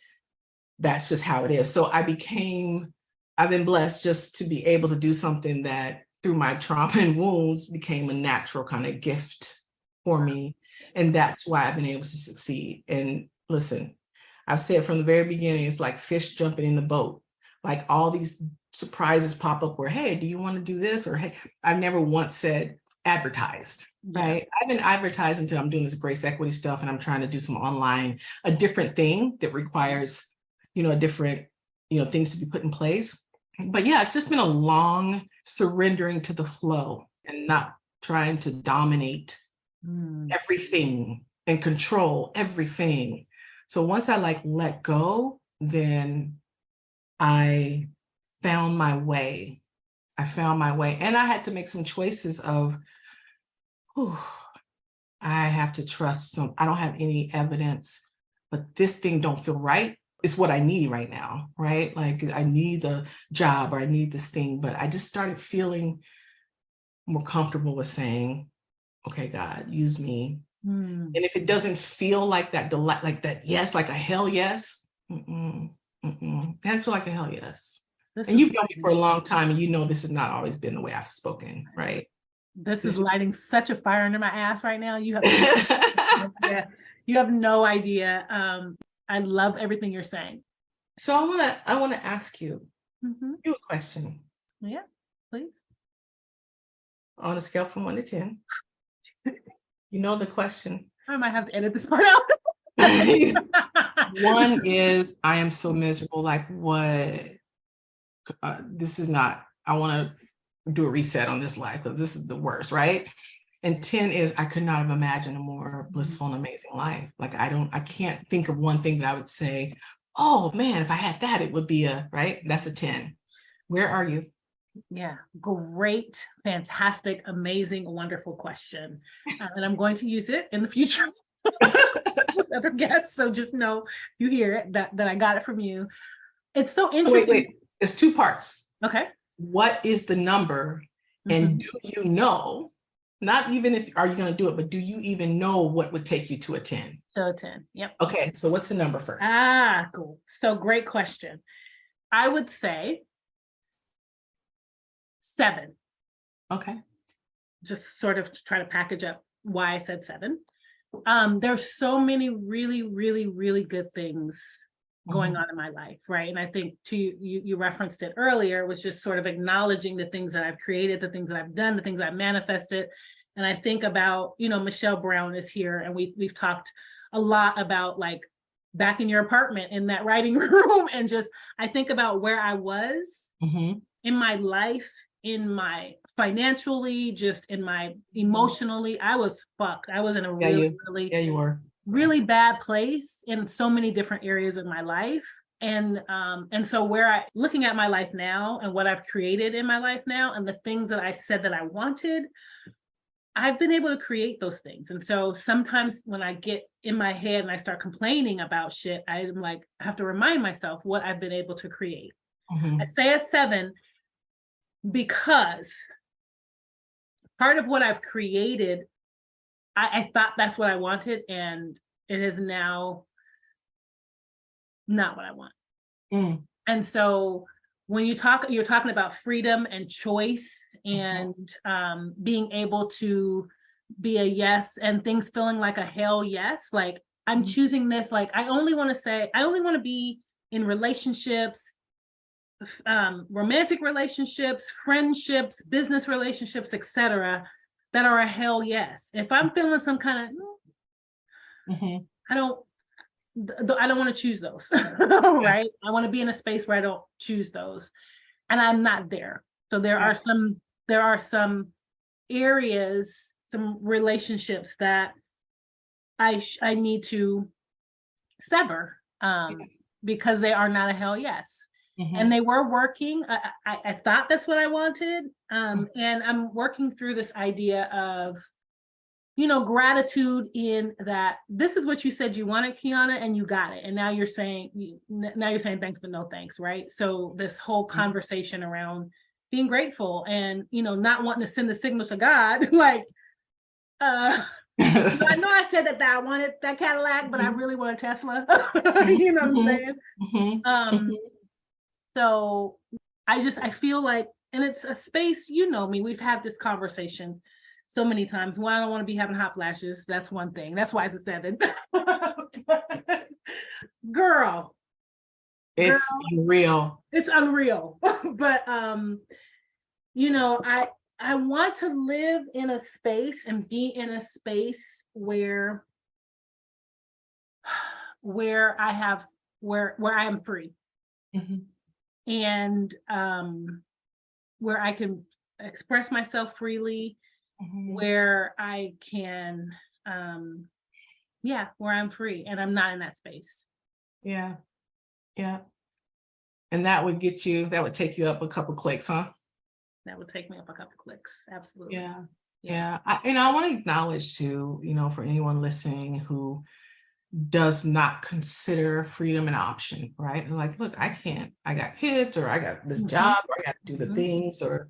that's just how it is. So I've been blessed just to be able to do something that through my trauma and wounds became a natural kind of gift for me. And that's why I've been able to succeed. And listen, I've said from the very beginning, it's like fish jumping in the boat. Like all these surprises pop up where, hey, do you want to do this? Or, hey, I've never once said advertised, right? I've been advertised until I'm doing this grace equity stuff and I'm trying to do some online, a different thing that requires a different, things to be put in place. But yeah, it's just been a long surrendering to the flow and not trying to dominate everything and control everything. So once I let go, then I found my way. And I had to make some choices of, I have to trust I don't have any evidence, but this thing don't feel right. It's what I need right now, right? Like I need a job or I need this thing, but I just started feeling more comfortable with saying, okay, God, use me. And if it doesn't feel like that delight, like that, yes, like a hell yes, it has to feel like a hell yes. And you've known me for a long time, and this has not always been the way I've spoken, right? This is lighting such a fire under my ass right now. You have you have no idea. I love everything you're saying. So I want to ask you a question. Yeah, please. On a scale from 1 to 10, the question. I might have to edit this part out. 1 is, I am so miserable. Like what? This is not, I want to do a reset on this life because this is the worst, right? And 10 is, I could not have imagined a more blissful and amazing life. Like I can't think of one thing that I would say, oh man, if I had that, it would be right? That's a 10. Where are you? Yeah, great, fantastic, amazing, wonderful question. And I'm going to use it in the future with other guests. So just know you hear it, that I got it from you. It's so interesting. Wait. It's 2 parts. Okay. What is the number? And do you know, not even if, are you going to do it, but do you even know what would take you to a 10? So 10. Yep. Okay. So what's the number first? Cool. So great question. I would say 7. Okay. Just sort of try to package up why I said 7. There's so many really, really, really good things going on in my life, right? And I think you referenced it earlier, was just sort of acknowledging the things that I've created, the things that I've done, the things I've manifested. And I think about, Michelle Brown is here, and we've talked a lot about like back in your apartment in that writing room, and just I think about where I was in my life, in my financially, just in my emotionally. I was fucked. I was in a really bad place in so many different areas of my life. And so looking at my life now and what I've created in my life now and the things that I said that I wanted, I've been able to create those things. And so sometimes when I get in my head and I start complaining about shit, I'm like, I have to remind myself what I've been able to create. I say a 7 because part of what I've created, I thought that's what I wanted, and it is now not what I want. And so when you're talking about freedom and choice and being able to be a yes and things feeling like a hell yes, like I'm choosing this, like I only want to be in relationships, romantic relationships, friendships, business relationships, etc., that are a hell yes. If I'm feeling some kind of, I don't want to choose those, right? I want to be in a space where I don't choose those, and I'm not there. So there are some areas, some relationships that I need to sever, because they are not a hell yes. And they were working. I thought that's what I wanted, and I'm working through this idea of, gratitude in that this is what you said you wanted, Kiana, and you got it. And now you're saying thanks, but no thanks, right? So this whole conversation around being grateful and, not wanting to send the signals to God, like, I know I said that I wanted that Cadillac, but I really want a Tesla. You know what I'm saying? So I feel like, and it's a space, me, we've had this conversation so many times. Well, I don't want to be having hot flashes. That's one thing. That's why it's a 7. Girl. It's unreal. It's unreal. But I want to live in a space and be in a space where I am free. And where I can express myself freely, where I can, where I'm free and I'm not in that space. Yeah. And that would take you up a couple clicks, huh? That would take me up a couple clicks. Absolutely. Yeah. I want to acknowledge too, for anyone listening who does not consider freedom an option, right? Like, look, I got kids, or I got this job, or I got to do the things, or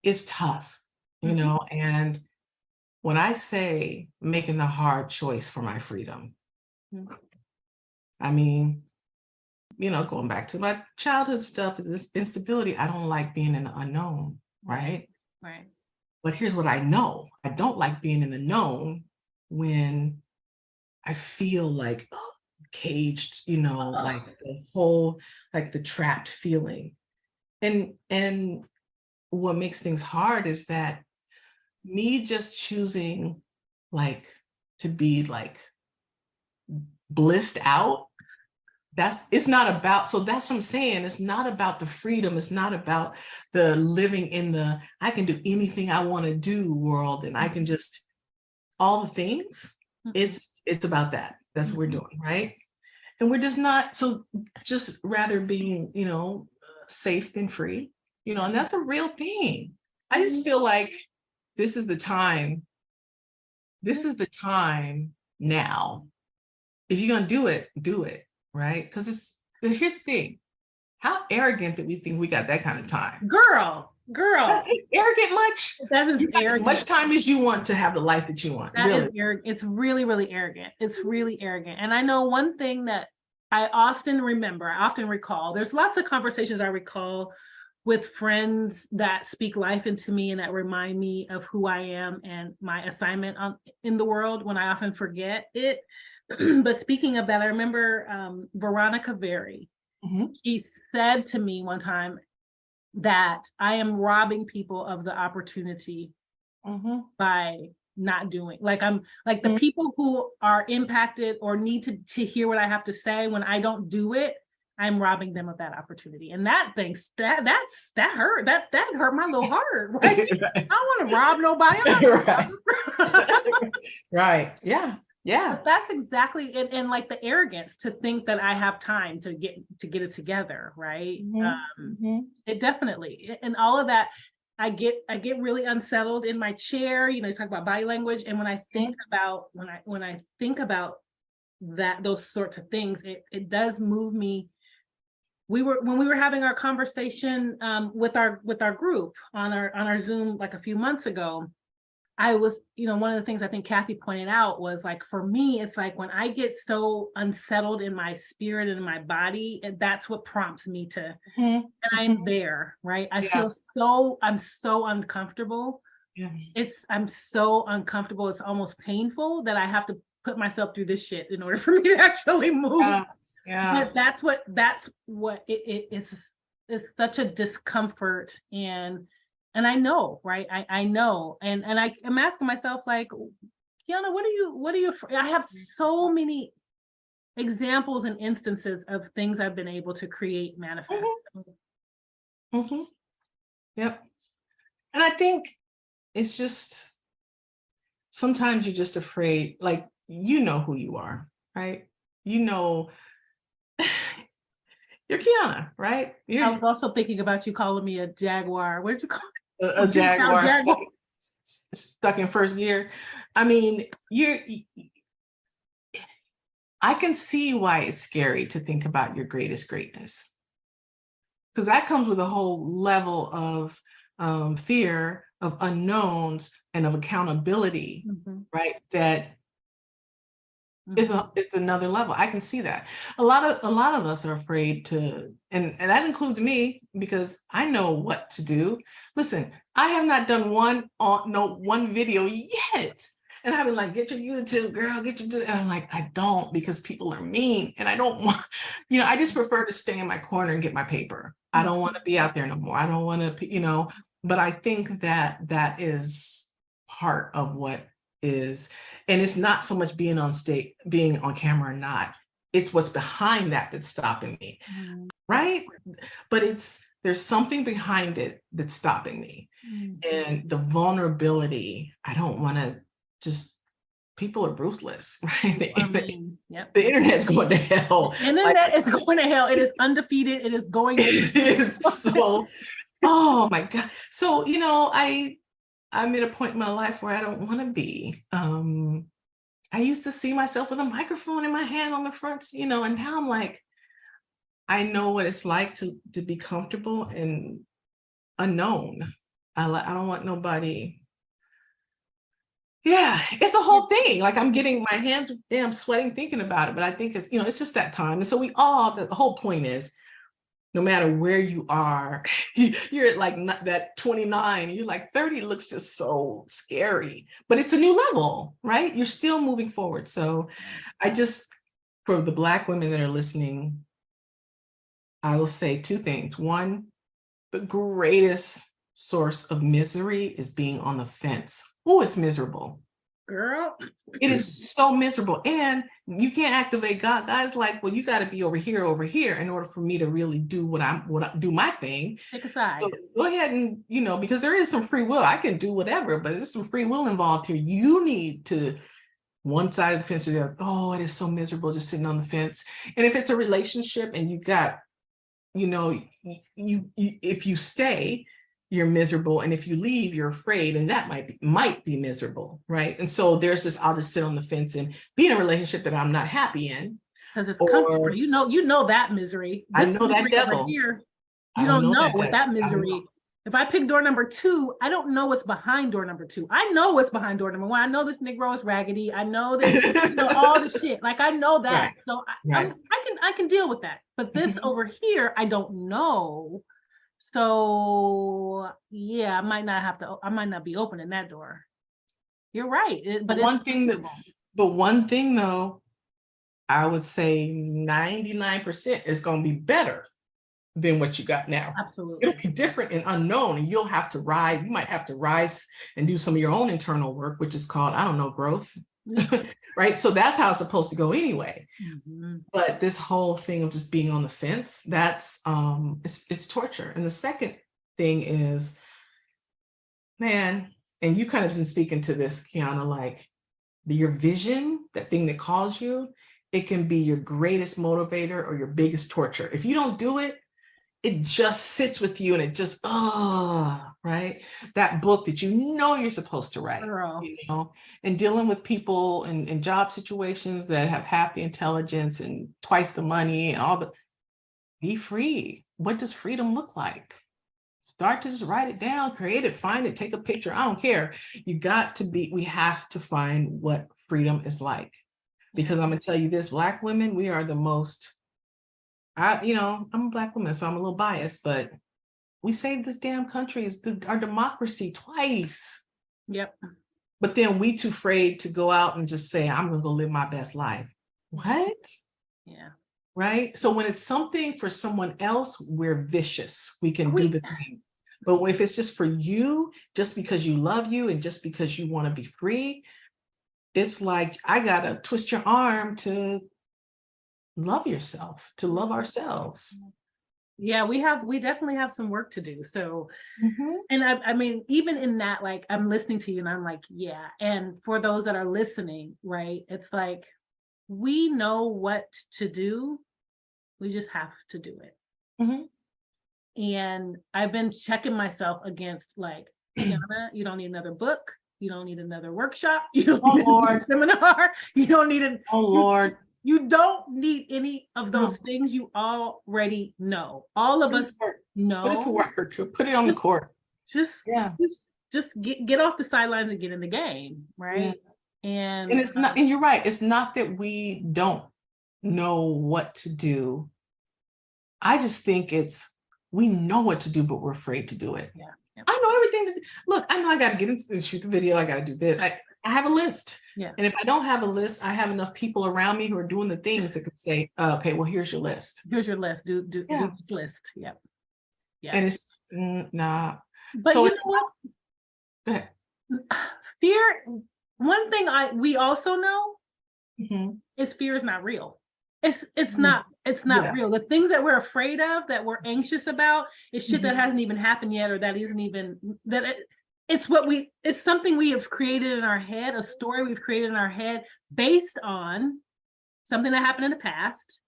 it's tough, and when I say making the hard choice for my freedom, I mean, going back to my childhood stuff, is this instability. I don't like being in the unknown, right? Right. But here's what I know. I don't like being in the known when I feel like caged, like the whole, like the trapped feeling. And what makes things hard is that me just choosing like to be like blissed out, it's not about, so that's what I'm saying. It's not about the freedom. It's not about the living in the, I can do anything I want to do world, and I can just, all the things. It's about that. That's what we're doing, right? And we're just not, so just rather being, safe than free, and that's a real thing. I just feel like this is the time now. If you're going to do it, right? Because here's the thing. How arrogant that we think we got that kind of time. Girl. Arrogant much? That is arrogant. As much time as you want to have the life that you want. That is arrogant. It's really, really arrogant. It's really arrogant. And I know one thing that I often recall, there's lots of conversations I recall with friends that speak life into me and that remind me of who I am and my assignment in the world when I often forget it. But speaking of that, I remember Veronica Very. She said to me one time that I am robbing people of the opportunity by not doing, like I'm like the people who are impacted or need to hear what I have to say, when I don't do it, I'm robbing them of that opportunity. And that hurt. That hurt my little heart, right? I don't want to rob nobody. Right. Yeah. But that's exactly it. And like the arrogance to think that I have time to get it together, right? It definitely, and all of that, I get really unsettled in my chair. You talk about body language, and when I think about that, those sorts of things, it does move me. When we were having our conversation with our group on our Zoom like a few months ago, I was, one of the things I think Kathy pointed out was like, for me, it's like when I get so unsettled in my spirit and in my body, and that's what prompts me to, Mhm, and I'm there, right? I yeah, feel I'm so uncomfortable. yeah, I'm so uncomfortable. It's almost painful that I have to put myself through this shit in order for me to actually move. yeah, yeah. But that's what it is. It's such a discomfort, and I know, right? I know, and I'm asking myself, like, Kiana, what are you? I have so many examples and instances of things I've been able to create, manifest. Mhm, yep. And I think it's just sometimes you're just afraid, like, you know who you are, right? You know, you're Kiana, right? I You're was also thinking about you calling me a jaguar. What did you call me? a Big town Jaguar jaguar. stuck in first gear. I mean, I can see why it's scary to think about your greatest greatness, because that comes with a whole level of fear, of unknowns, and of accountability, Mhm, right? That mhm. it's another level. I can see that. A lot of us are afraid to, and that includes me, because I know what to do. Listen, I have not done one video yet. And I've been like, get your YouTube, girl, get your, and I'm like, I don't, because people are mean, and I don't want, I just prefer to stay in my corner and get my paper. I don't want to be out there no more. I don't want to, but I think that that is part of what is, and it's not so much being on stage, being on camera or not. It's what's behind that that's stopping me, Mhm, right? But there's something behind it that's stopping me. mhm. And the vulnerability, I don't want to just, people are ruthless, right? I mean, yep. The internet's going to hell. Like, Internet is going to hell. It is undefeated. It is going to. it is so, oh my God. So, I'm at a point in my life where I don't want to be. I used to see myself with a microphone in my hand on the front, and now I'm like, I know what it's like to be comfortable and unknown. I don't want nobody. Yeah, it's a whole thing. Like, I'm getting my hands, damn, sweating thinking about it. But I think it's just that time. And so the whole point is, no matter where you are, you're at like that 29, you're like 30 looks just so scary, but it's a new level, right? You're still moving forward. So I just, for the Black women that are listening, I will say two things. One, the greatest source of misery is being on the fence. Oh, it's miserable. Girl. It is so miserable. And you can't activate God. God's like, well, you got to be over here in order for me to really do do my thing. Pick a side. So go ahead and, because there is some free will. I can do whatever, but there's some free will involved here. You need to, one side of the fence or the other. Oh, it is so miserable just sitting on the fence. And if it's a relationship and you got, if you stay, you're miserable, and if you leave, you're afraid, and that might be miserable, right? And so there's this, I'll just sit on the fence and be in a relationship that I'm not happy in, Because it's comfortable. or You know that misery. I This know that misery over devil. here, I you don't don't know know that what devil. that I don't know. misery. If I pick door number 2, I don't know what's behind door number 2. I know what's behind door number 1. I know this Negro is raggedy. I know that all the shit. Like, I know that. Right, So right. I can deal with that. But this over here, I don't know. So yeah, I might not be opening that door. You're right. But But it's one thing though, I would say 99% is going to be better than what you got now. It'll absolutely be different and unknown, and you'll have to rise. You might have to rise and do some of your own internal work, which is called, I don't know, growth. Right? So that's how it's supposed to go anyway. Mhm. But this whole thing of just being on the fence, that's it's torture. And the second thing is, man, and you kind of been speaking to this, Kiana, like your vision, that thing that calls you, it can be your greatest motivator or your biggest torture. If you don't do it, it just sits with you, and it just, right? That book that you're supposed to write, Girl. and dealing with people in job situations that have half the intelligence and twice the money and all the, be free. What does freedom look like? Start to just write it down, create it, find it, take a picture. I don't care. We have to find what freedom is like. Because I'm gonna tell you this, Black women, we are the most, I'm a Black woman, so I'm a little biased, but we saved this damn country, our democracy twice. Yep. But then we too afraid to go out and just say, I'm gonna go live my best life. What? Yeah. Right? So when it's something for someone else, we're vicious. We can do the thing. But if it's just for you, just because you love you and just because you want to be free, it's like, I gotta twist your arm to love yourself, to love ourselves. Yeah, we definitely have some work to do. So, Mhm. and I mean, even in that, like, I'm listening to you and I'm like, yeah. And for those that are listening, right, it's like, we know what to do. We just have to do it. Mhm. And I've been checking myself against, like, Kiana, you don't need another book. You don't need another workshop. You don't Oh need another Lord. seminar. You don't need Oh Lord. you don't need any of No. those things you already know. All of us Put it to know. work. Put it on the court. Just Yeah. just get off the sidelines and get in the game, Yeah. right? And And it's not, and you're right. It's not that we don't know what to do. I just think we know what to do, but we're afraid to do it. yeah. I know everything to do. Look, I know I got to get into and shoot the video. I got to do this. I have a list. Yeah. And if I don't have a list, I have enough people around me who are doing the things that can say, okay, well, here's your list. Here's your list. Do Yeah. this list. Yep. Yeah. And it's nah. But So you it's know what? go ahead. Fear, one thing we also know Mhm. is fear is not real. It's Mhm. not Yeah. real. The things that we're afraid of, that we're anxious about, is shit that Mhm. hasn't even happened yet, or that isn't even it's something we have created in our head, a story we've created in our head based on something that happened in the past.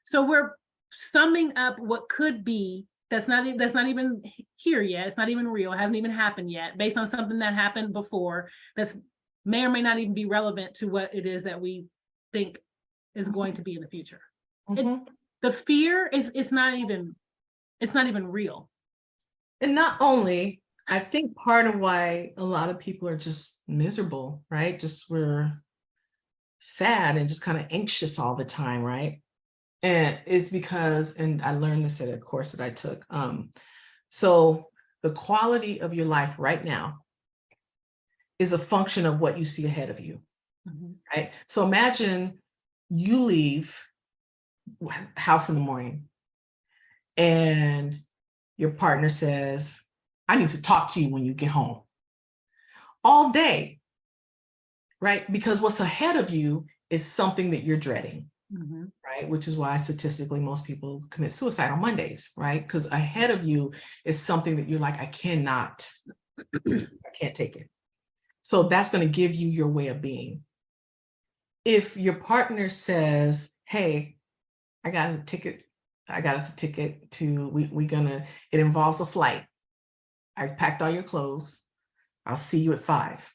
So we're summing up what could be that's not even here yet. It's not even real. It hasn't even happened yet, based on something that happened before that's may or may not even be relevant to what it is that we think is going to be in the future. Mhm. The fear is it's not even real. And not only, I think part of why a lot of people are just miserable, right? Just we're sad and just kind of anxious all the time, right? And it's because, and I learned this at a course that I took. So the quality of your life right now is a function of what you see ahead of you, right? So imagine you leave house in the morning and your partner says, I need to talk to you when you get home. All day, right? Because what's ahead of you is something that you're dreading, right? Which is why statistically most people commit suicide on Mondays, right? Because ahead of you is something that you're like, I can't take it. So that's going to give you your way of being. If your partner says, hey, I got us a ticket to, it involves a flight. I packed all your clothes. I'll see you at 5.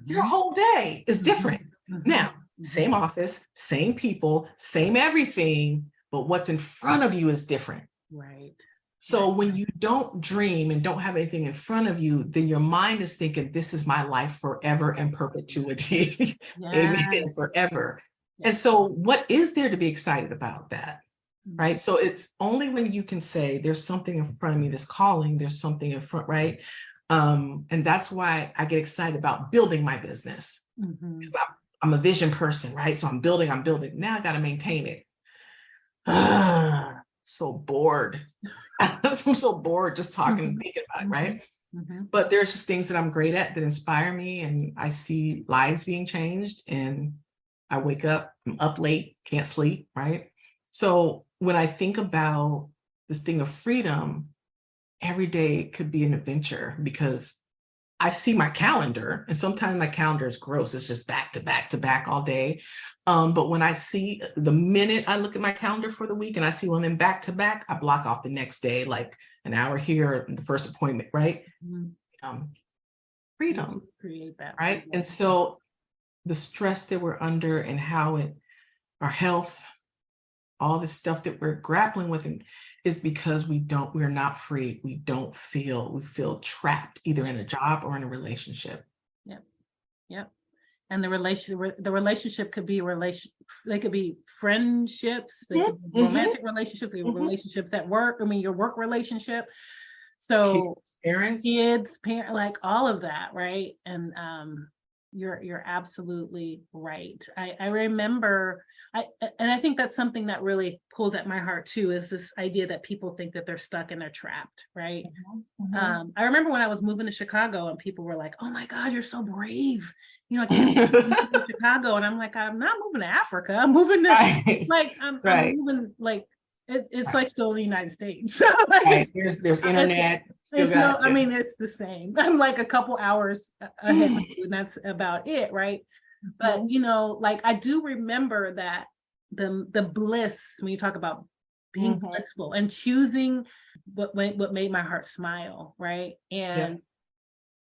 Your whole day is different. Now, same office, same people, same everything, but what's in front of you is different. Right. So when you don't dream and don't have anything in front of you, then your mind is thinking, this is my life forever and perpetuity. Amen. Forever. Yes. And so what is there to be excited about that? Right. So it's only when you can say there's something in front of me that's calling, there's something in front, right? And that's why I get excited about building my business. Because I'm a vision person, right? So I'm building. Now I got to maintain it. So bored. I'm so bored just talking and thinking about it, right? But there's just things that I'm great at that inspire me, and I see lives being changed, and I wake up, I'm up late, can't sleep, right? So when I think about this thing of freedom, every day could be an adventure because I see my calendar, and sometimes my calendar is gross. It's just back to back to back all day. But when I see, the minute I look at my calendar for the week and I see one of them back to back, I block off the next day, like an hour here, the first appointment, right? Freedom, create that, right? And so the stress that we're under and how our health, all this stuff that we're grappling with, and is because we're not free. We feel trapped either in a job or in a relationship. Yep. Yep. And the relationship could be they could be friendships, they could be romantic relationships, they could be relationships at work. I mean, your work relationship. So kids, parent, like all of that, right? And you're absolutely right. I remember, and I think that's something that really pulls at my heart too, is this idea that people think that they're stuck and they're trapped, right? I remember when I was moving to Chicago and people were like, "Oh my God, you're so brave. You know, I can't move to Chicago." And I'm like, I'm not moving to Africa. I'm moving to I'm moving like it's like still the United States. So like, there's internet. I mean, it's the same. I'm like a couple hours ahead of you, and that's about it, right? But you know, like I do remember that the bliss, when you talk about being blissful and choosing what made my heart smile, right? And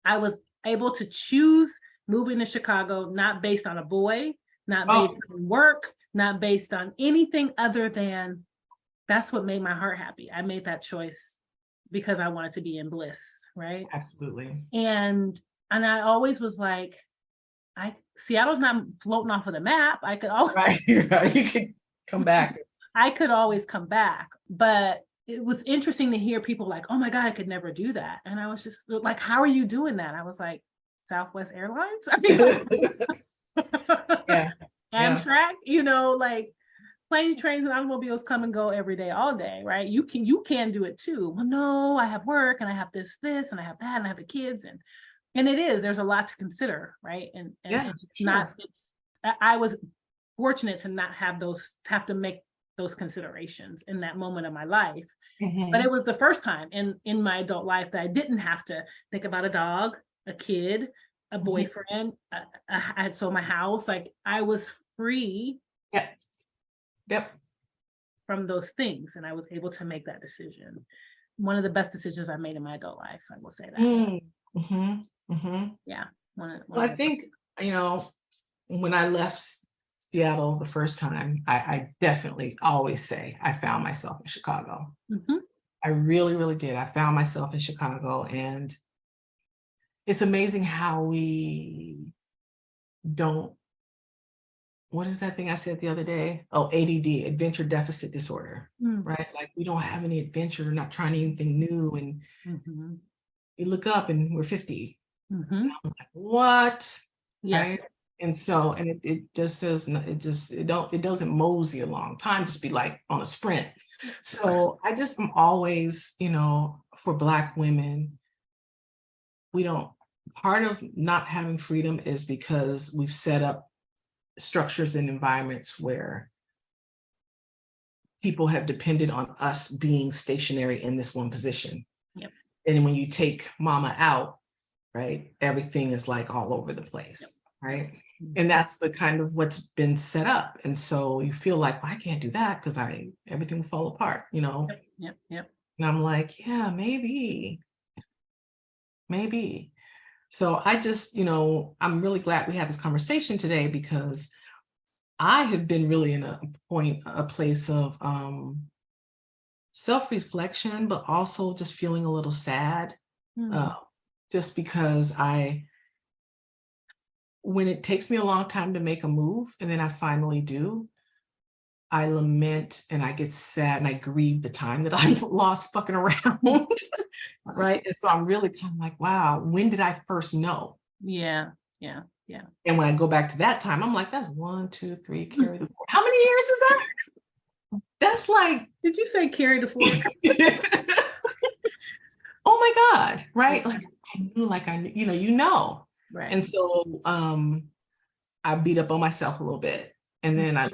I was able to choose moving to Chicago, not based on a boy, not based on work, not based on anything other than that's what made my heart happy. I made that choice because I wanted to be in bliss, right? Absolutely. And I always was like, Seattle's not floating off of the map. I could always you could come back. I could always come back. But it was interesting to hear people like, "Oh my God, I could never do that." And I was just like, "How are you doing that?" I was like, Southwest Airlines? I mean, Amtrak, you know, like planes, trains, and automobiles come and go every day, all day, right? You can do it too. Well, no, I have work and I have this, and I have that, and I have the kids, and there's a lot to consider, right? And I was fortunate to not have to make those considerations in that moment of my life. But it was the first time in my adult life that I didn't have to think about a dog, a kid, a boyfriend. I had sold my house. Like I was free. From those things, and I was able to make that decision. One of the best decisions I made in my adult life, I will say that. Yeah. Well, I think, you know, when I left Seattle the first time, I definitely always say I found myself in Chicago. I really, really did. I found myself in Chicago, and it's amazing how we don't. What is that thing I said the other day? Oh, ADD, adventure deficit disorder, right? Like we don't have any adventure, not trying anything new. And you look up and we're 50. And I'm like, what? Yes. Right? And so, and it just says, it doesn't mosey along. Time just be like on a sprint. So I just am always, you know, for Black women, part of not having freedom is because we've set up structures and environments where people have depended on us being stationary in this one position. And when you take mama out, right, everything is like all over the place, right? And that's the kind of what's been set up. And so you feel like, well, I can't do that because everything will fall apart, you know? And I'm like, yeah, maybe. So I just, you know, I'm really glad we had this conversation today, because I have been really in a place of self-reflection, but also just feeling a little sad, just because when it takes me a long time to make a move and then I finally do, I lament and I get sad and I grieve the time that I've lost fucking around. Right. And so I'm really kind of like, wow, when did I first know? Yeah. And when I go back to that time, I'm like, that's 1, 2, 3, carry the 4. How many years is that? That's like, did you say carry the 4? Oh my God. Right. Like I knew, you know. Right. And so I beat up on myself a little bit. And then I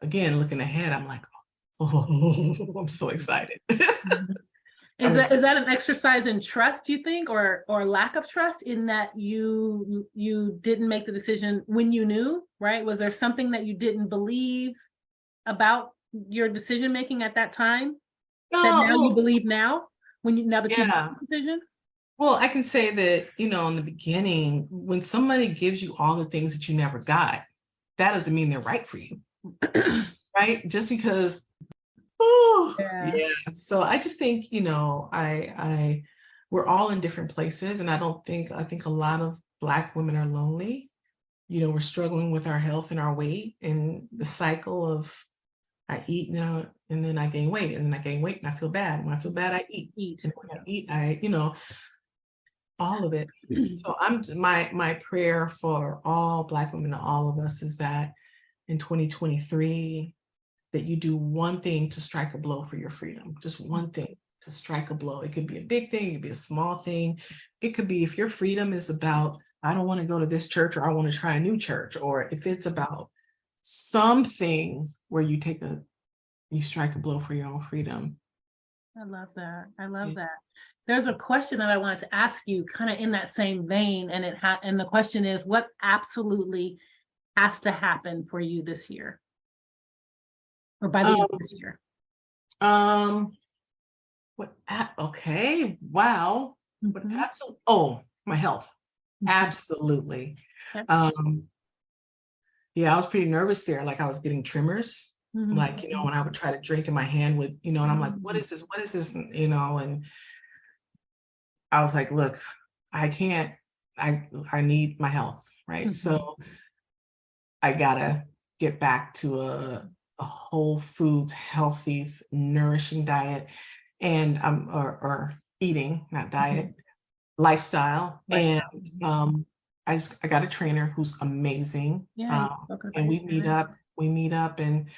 looking ahead, I'm like, oh, I'm so excited. Is that an exercise in trust, you think, or lack of trust, in that you didn't make the decision when you knew, right? Was there something that you didn't believe about your decision making at that time that now you believe now now that you made the decision? Well, I can say that, you know, in the beginning, when somebody gives you all the things that you never got, that doesn't mean they're right for you. Right? Just because Oh, Yeah. yeah. So I just think, we're all in different places, and I think a lot of Black women are lonely. We're struggling with our health and our weight and the cycle of I eat now and then I gain weight and then I gain weight and I feel bad. When I feel bad, I eat. Eat. And when I eat, all of it. So my prayer for all Black women and all of us is that in 2023, that you do one thing to strike a blow for your freedom, just one thing to strike a blow. It could be a big thing, it could be a small thing. It could be if your freedom is about, I don't want to go to this church or I want to try a new church, or if it's about something where you strike a blow for your own freedom. I love that. I love Yeah. that. There's a question that I wanted to ask you kind of in that same vein, and and the question is, what absolutely has to happen for you this year? Or by the end of this year? Okay, wow. But Mhm. absolutely, my health. Mhm. Absolutely. Okay. Yeah, I was pretty nervous there. Like I was getting tremors. Mhm. Like, when I would try to drink and my hand would, and I'm like, what is this? What is this? And I was like, look, I can't, I need my health, right? Mhm. So I gotta get back to a whole foods, healthy, nourishing diet, and or eating, not diet, lifestyle. And Lifestyle. I got a trainer who's amazing. Yeah. Okay, And great. we meet up, and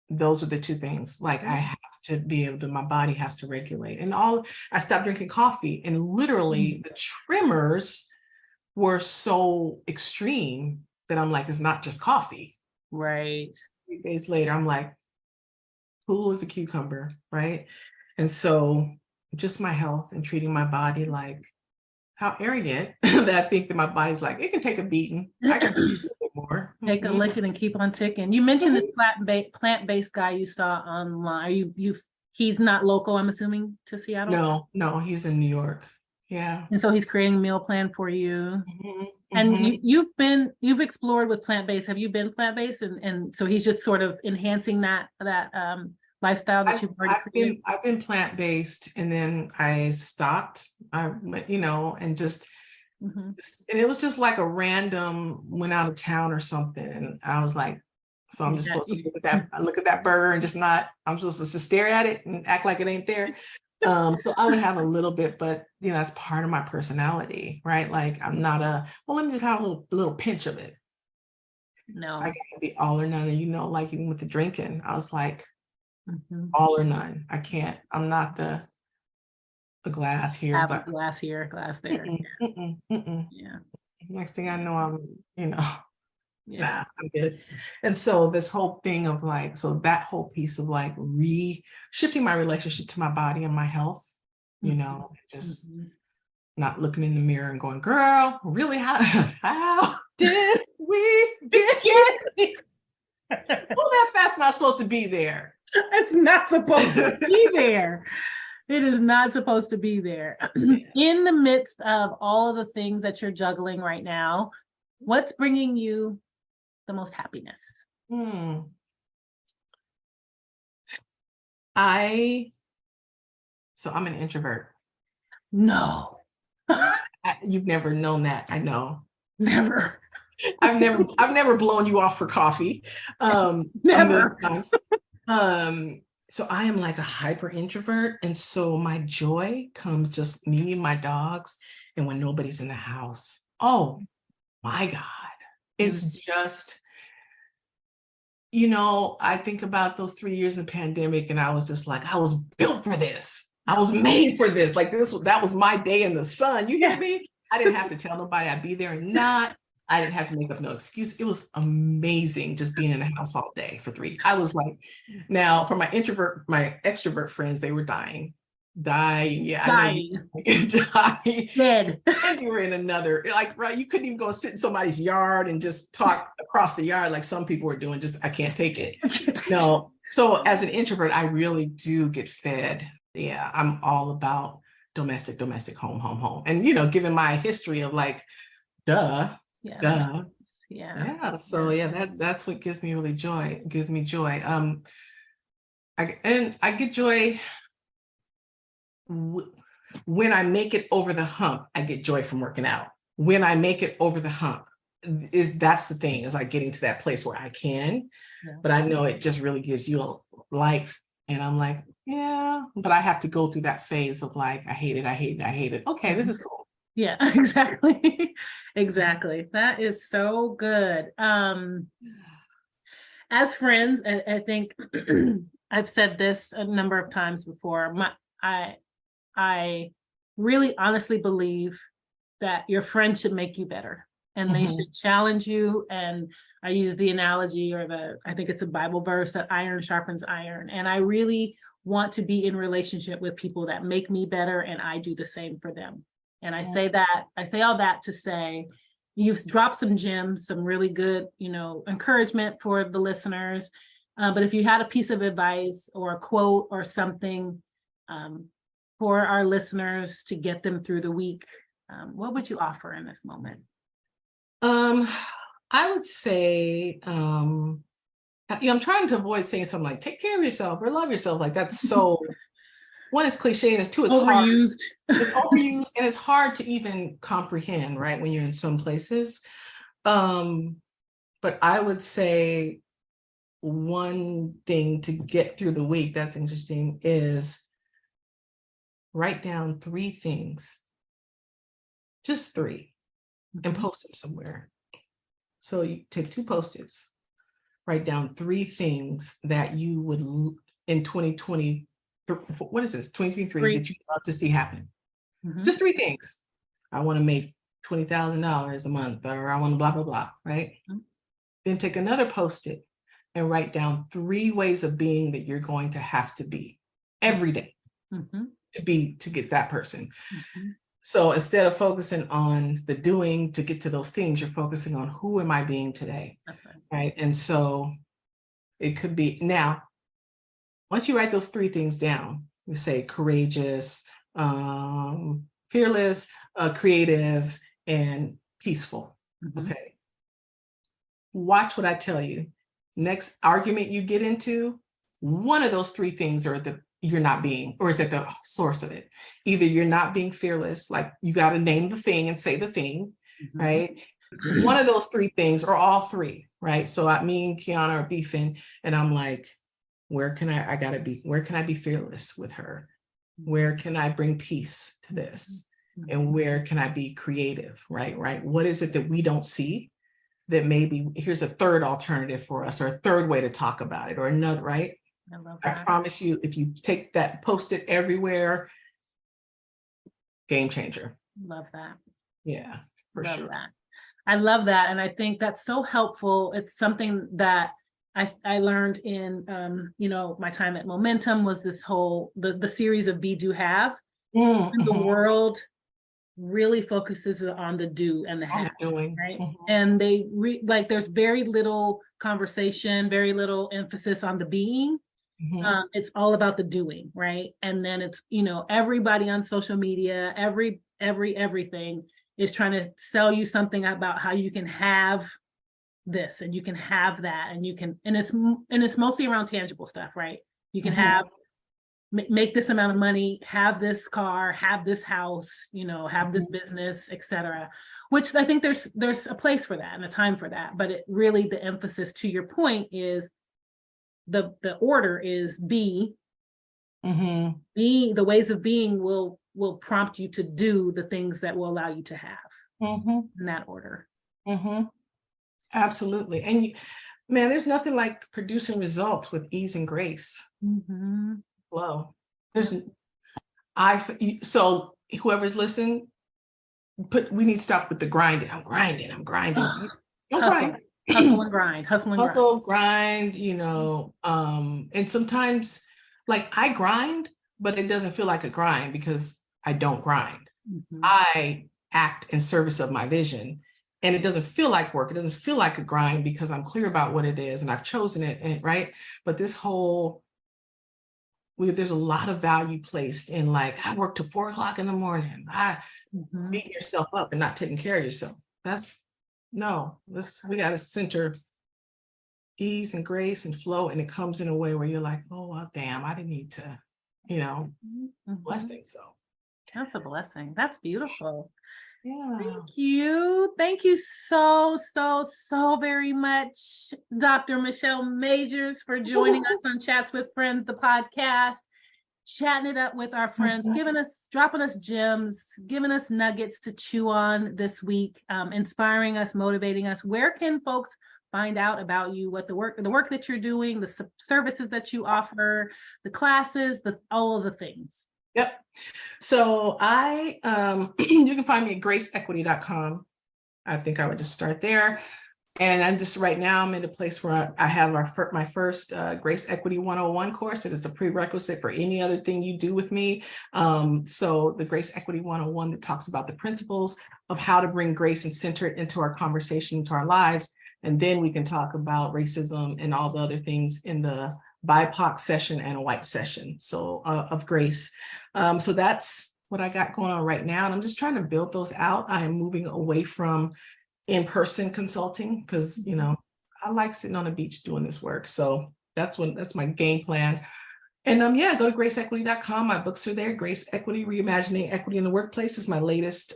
those are the two things. Like I have to be able to, my body has to regulate. And I stopped drinking coffee, and literally the tremors were so extreme that I'm like, it's not just coffee. Right. 3 days later, I'm like, cool as a cucumber, right? And so just my health and treating my body like, how arrogant that I think that my body's like, it can take a beating. I can do a little bit more. Take a licking and keep on ticking. You mentioned this plant-based guy you saw online. He's not local, I'm assuming, to Seattle? No, he's in New York. Yeah. And so he's creating a meal plan for you. Mhm, And mhm. you've explored with plant-based. Have you been plant-based? And so he's just sort of enhancing that lifestyle that you've already created? I've been plant-based, and then I stopped. And just Mhm. and it was just like a random went out of town or something. And I was like, so I'm just Yeah. supposed to look at that burger and I'm supposed to just stare at it and act like it ain't there. So I would have a little bit, but that's part of my personality, right? Like I'm not let me just have a little pinch of it. No. I gotta be all or none. And like even with the drinking, I was like, Mhm. all or none. I can't, I'm not the glass here, Have a but glass here, glass there. Yeah. next thing I know, I'm, Yeah. I'm good. And so this whole thing of like, so that whole piece of like shifting my relationship to my body and my health, just Mhm. not looking in the mirror and going, girl, really, how did we get here? That fast not supposed to be there. It's not supposed to be there. It is not supposed to be there. In the midst of all of the things that you're juggling right now, what's bringing you the most happiness? Hmm. So I'm an introvert. No. You've never known that. I know. Never. I've never blown you off for coffee. Never. So I am like a hyper introvert. And so my joy comes just me and my dogs and when nobody's in the house. Oh my God. It's just, I think about those 3 years in the pandemic and I was just like, I was built for this. I was made for this. Like that was my day in the sun. You hear me? I didn't have to tell nobody I'd be there or not. I didn't have to make up no excuse. It was amazing just being in the house all day for 3. I was like, now for my extrovert friends, they were dying. Yeah, Dying. I know you dying. Dead. And you were in another, like, right, you couldn't even go sit in somebody's yard and just talk across the yard like some people were doing. Just, I can't take it. No. So as an introvert, I really do get fed. Yeah, I'm all about domestic, home. And, given my history of like, duh. Yeah. So yeah, that's what gives me joy. I get joy when I make it over the hump. I get joy from working out. When I make it over the hump, that's the thing, is like getting to that place where I can, but I know it just really gives you a life. And I'm like, yeah, but I have to go through that phase of like, I hate it, I hate it, I hate it. Okay, this is cool. Yeah, exactly. Exactly. That is so good. As friends, I think I've said this a number of times before. I really honestly believe that your friends should make you better, and they should challenge you. And I use the analogy, or I think it's a Bible verse, that iron sharpens iron. And I really want to be in relationship with people that make me better, and I do the same for them. And I say all that to say, you've dropped some gems, some really good, encouragement for the listeners. But if you had a piece of advice or a quote or something for our listeners to get them through the week, what would you offer in this moment? I would say, I'm trying to avoid saying something like, take care of yourself or love yourself. Like, that's so, one is cliche, and it's two, it's overused. It's overused, and it's hard to even comprehend, right, when you're in some places. But I would say one thing to get through the week that's interesting is write down 3 things, just 3, and post them somewhere. So you take 2 Post-its, write down 3 things that you would in 2020, what is this, 2023, that you'd love to see happen. Just 3 things. I want to make $20,000 a month, or I want to blah, blah, blah, right? Then take another Post-it and write down 3 ways of being that you're going to have to be every day to get that person. So instead of focusing on the doing to get to those things, you're focusing on, who am I being today? That's right. Right. And so it could be, now, once you write those 3 things down, you say courageous, fearless, creative, and peaceful. Okay. Watch what I tell you. Next argument you get into, one of those 3 things you're not being, or is at the source of it. Either you're not being fearless, like you got to name the thing and say the thing, right? One of those 3 things, or all 3, right? So me and Kiana are beefing, and I'm like, where can I be fearless with her? Where can I bring peace to this? And where can I be creative, right? What is it that we don't see that maybe here's a third alternative for us, or a third way to talk about it, or another, right? I love that. I promise you, if you take that, post it everywhere, game changer. Love that. Yeah, for sure. That. I love that. And I think that's so helpful. It's something that I learned in, my time at Momentum, was this whole, the series of Be, Do, Have. And the world really focuses on the do and the have, right? And they there's very little conversation, very little emphasis on the being. It's all about the doing, right? And then it's, everybody on social media, everything is trying to sell you something about how you can have this and you can have that, and it's mostly around tangible stuff, right? You can have, make this amount of money, have this car, have this house, have this business, etc. Which I think there's a place for that and a time for that. But it really, the emphasis, to your point, is the order is be. Be, the ways of being will prompt you to do the things that will allow you to have, in that order. Absolutely. And man, there's nothing like producing results with ease and grace. Flow. So whoever's listening, we need to stop with the grinding. I'm grinding. Don't grind. Hustle and grind. Hustle, grind, and sometimes, like, I grind, but it doesn't feel like a grind because I don't grind. I act in service of my vision, and it doesn't feel like work. It doesn't feel like a grind because I'm clear about what it is and I've chosen it, and right. But there's a lot of value placed in, like, I work till 4 o'clock in the morning. Beating yourself up and not taking care of yourself. We got to center ease and grace and flow, and it comes in a way where you're like, oh, well, damn, I didn't need to, blessing. So That's a blessing. That's beautiful. yeah. Thank you. Thank you so, so, so very much, Dr. Michelle Majors, for joining us on Chats with Friends, the podcast, chatting it up with our friends, dropping us gems, giving us nuggets to chew on this week, inspiring us, motivating us. Where can folks find out about you, what the work that you're doing, the services that you offer, the classes, all of the things? Yep. So you can find me at graceequity.com. I think I would just start there. And I'm in a place where I have my first Grace Equity 101 course. It is the prerequisite for any other thing you do with me. So the Grace Equity 101 that talks about the principles of how to bring grace and center it into our conversation, into our lives. And then we can talk about racism and all the other things in the BIPOC session and a white session. So of grace. So that's what I got going on right now. And I'm just trying to build those out. I am moving away from in-person consulting because, I like sitting on the beach doing this work. So that's my game plan. And go to graceequity.com. My books are there. Grace Equity, Reimagining Equity in the Workplace is my latest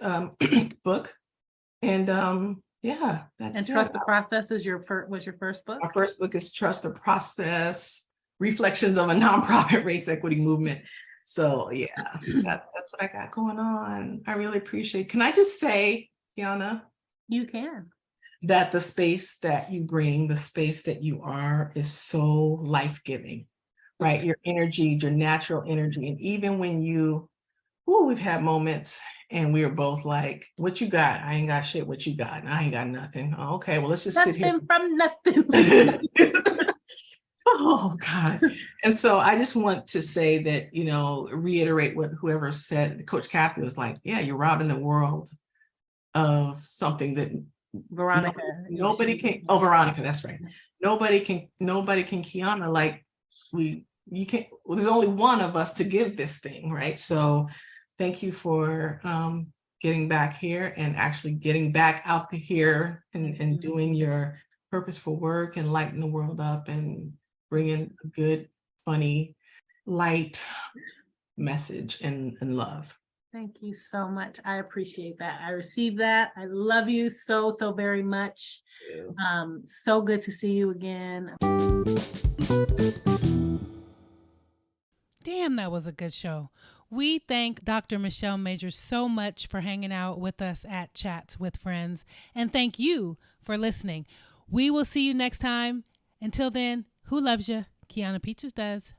book. And that's and Trust the Process was your first book? My first book is Trust the Process, Reflections of a Nonprofit Race Equity Movement. So that's what I got going on. I really appreciate it. Can I just say, Kiana? You can. That the space that you bring, the space that you are is so life-giving, right? Your energy, your natural energy. And even when we've had moments and we are both like, what you got? I ain't got shit. What you got? I ain't got nothing. Oh, okay, well, let's just sit here. From nothing. Oh, God. And so I just want to say that, reiterate what whoever said, Coach Kathy was like, yeah, you're robbing the world of something that Veronica. Veronica, that's right. Nobody can Kiana, like you can't, there's only one of us to give this thing, right? So thank you for getting back here and actually getting back out here and doing your purposeful work and lighting the world up and bringing a good, funny, light message and love. Thank you so much. I appreciate that. I received that. I love you so, so very much. So good to see you again. Damn, that was a good show. We thank Dr. Michelle Majors so much for hanging out with us at Chats with Friends. And thank you for listening. We will see you next time. Until then, who loves you? Kiana Peaches does.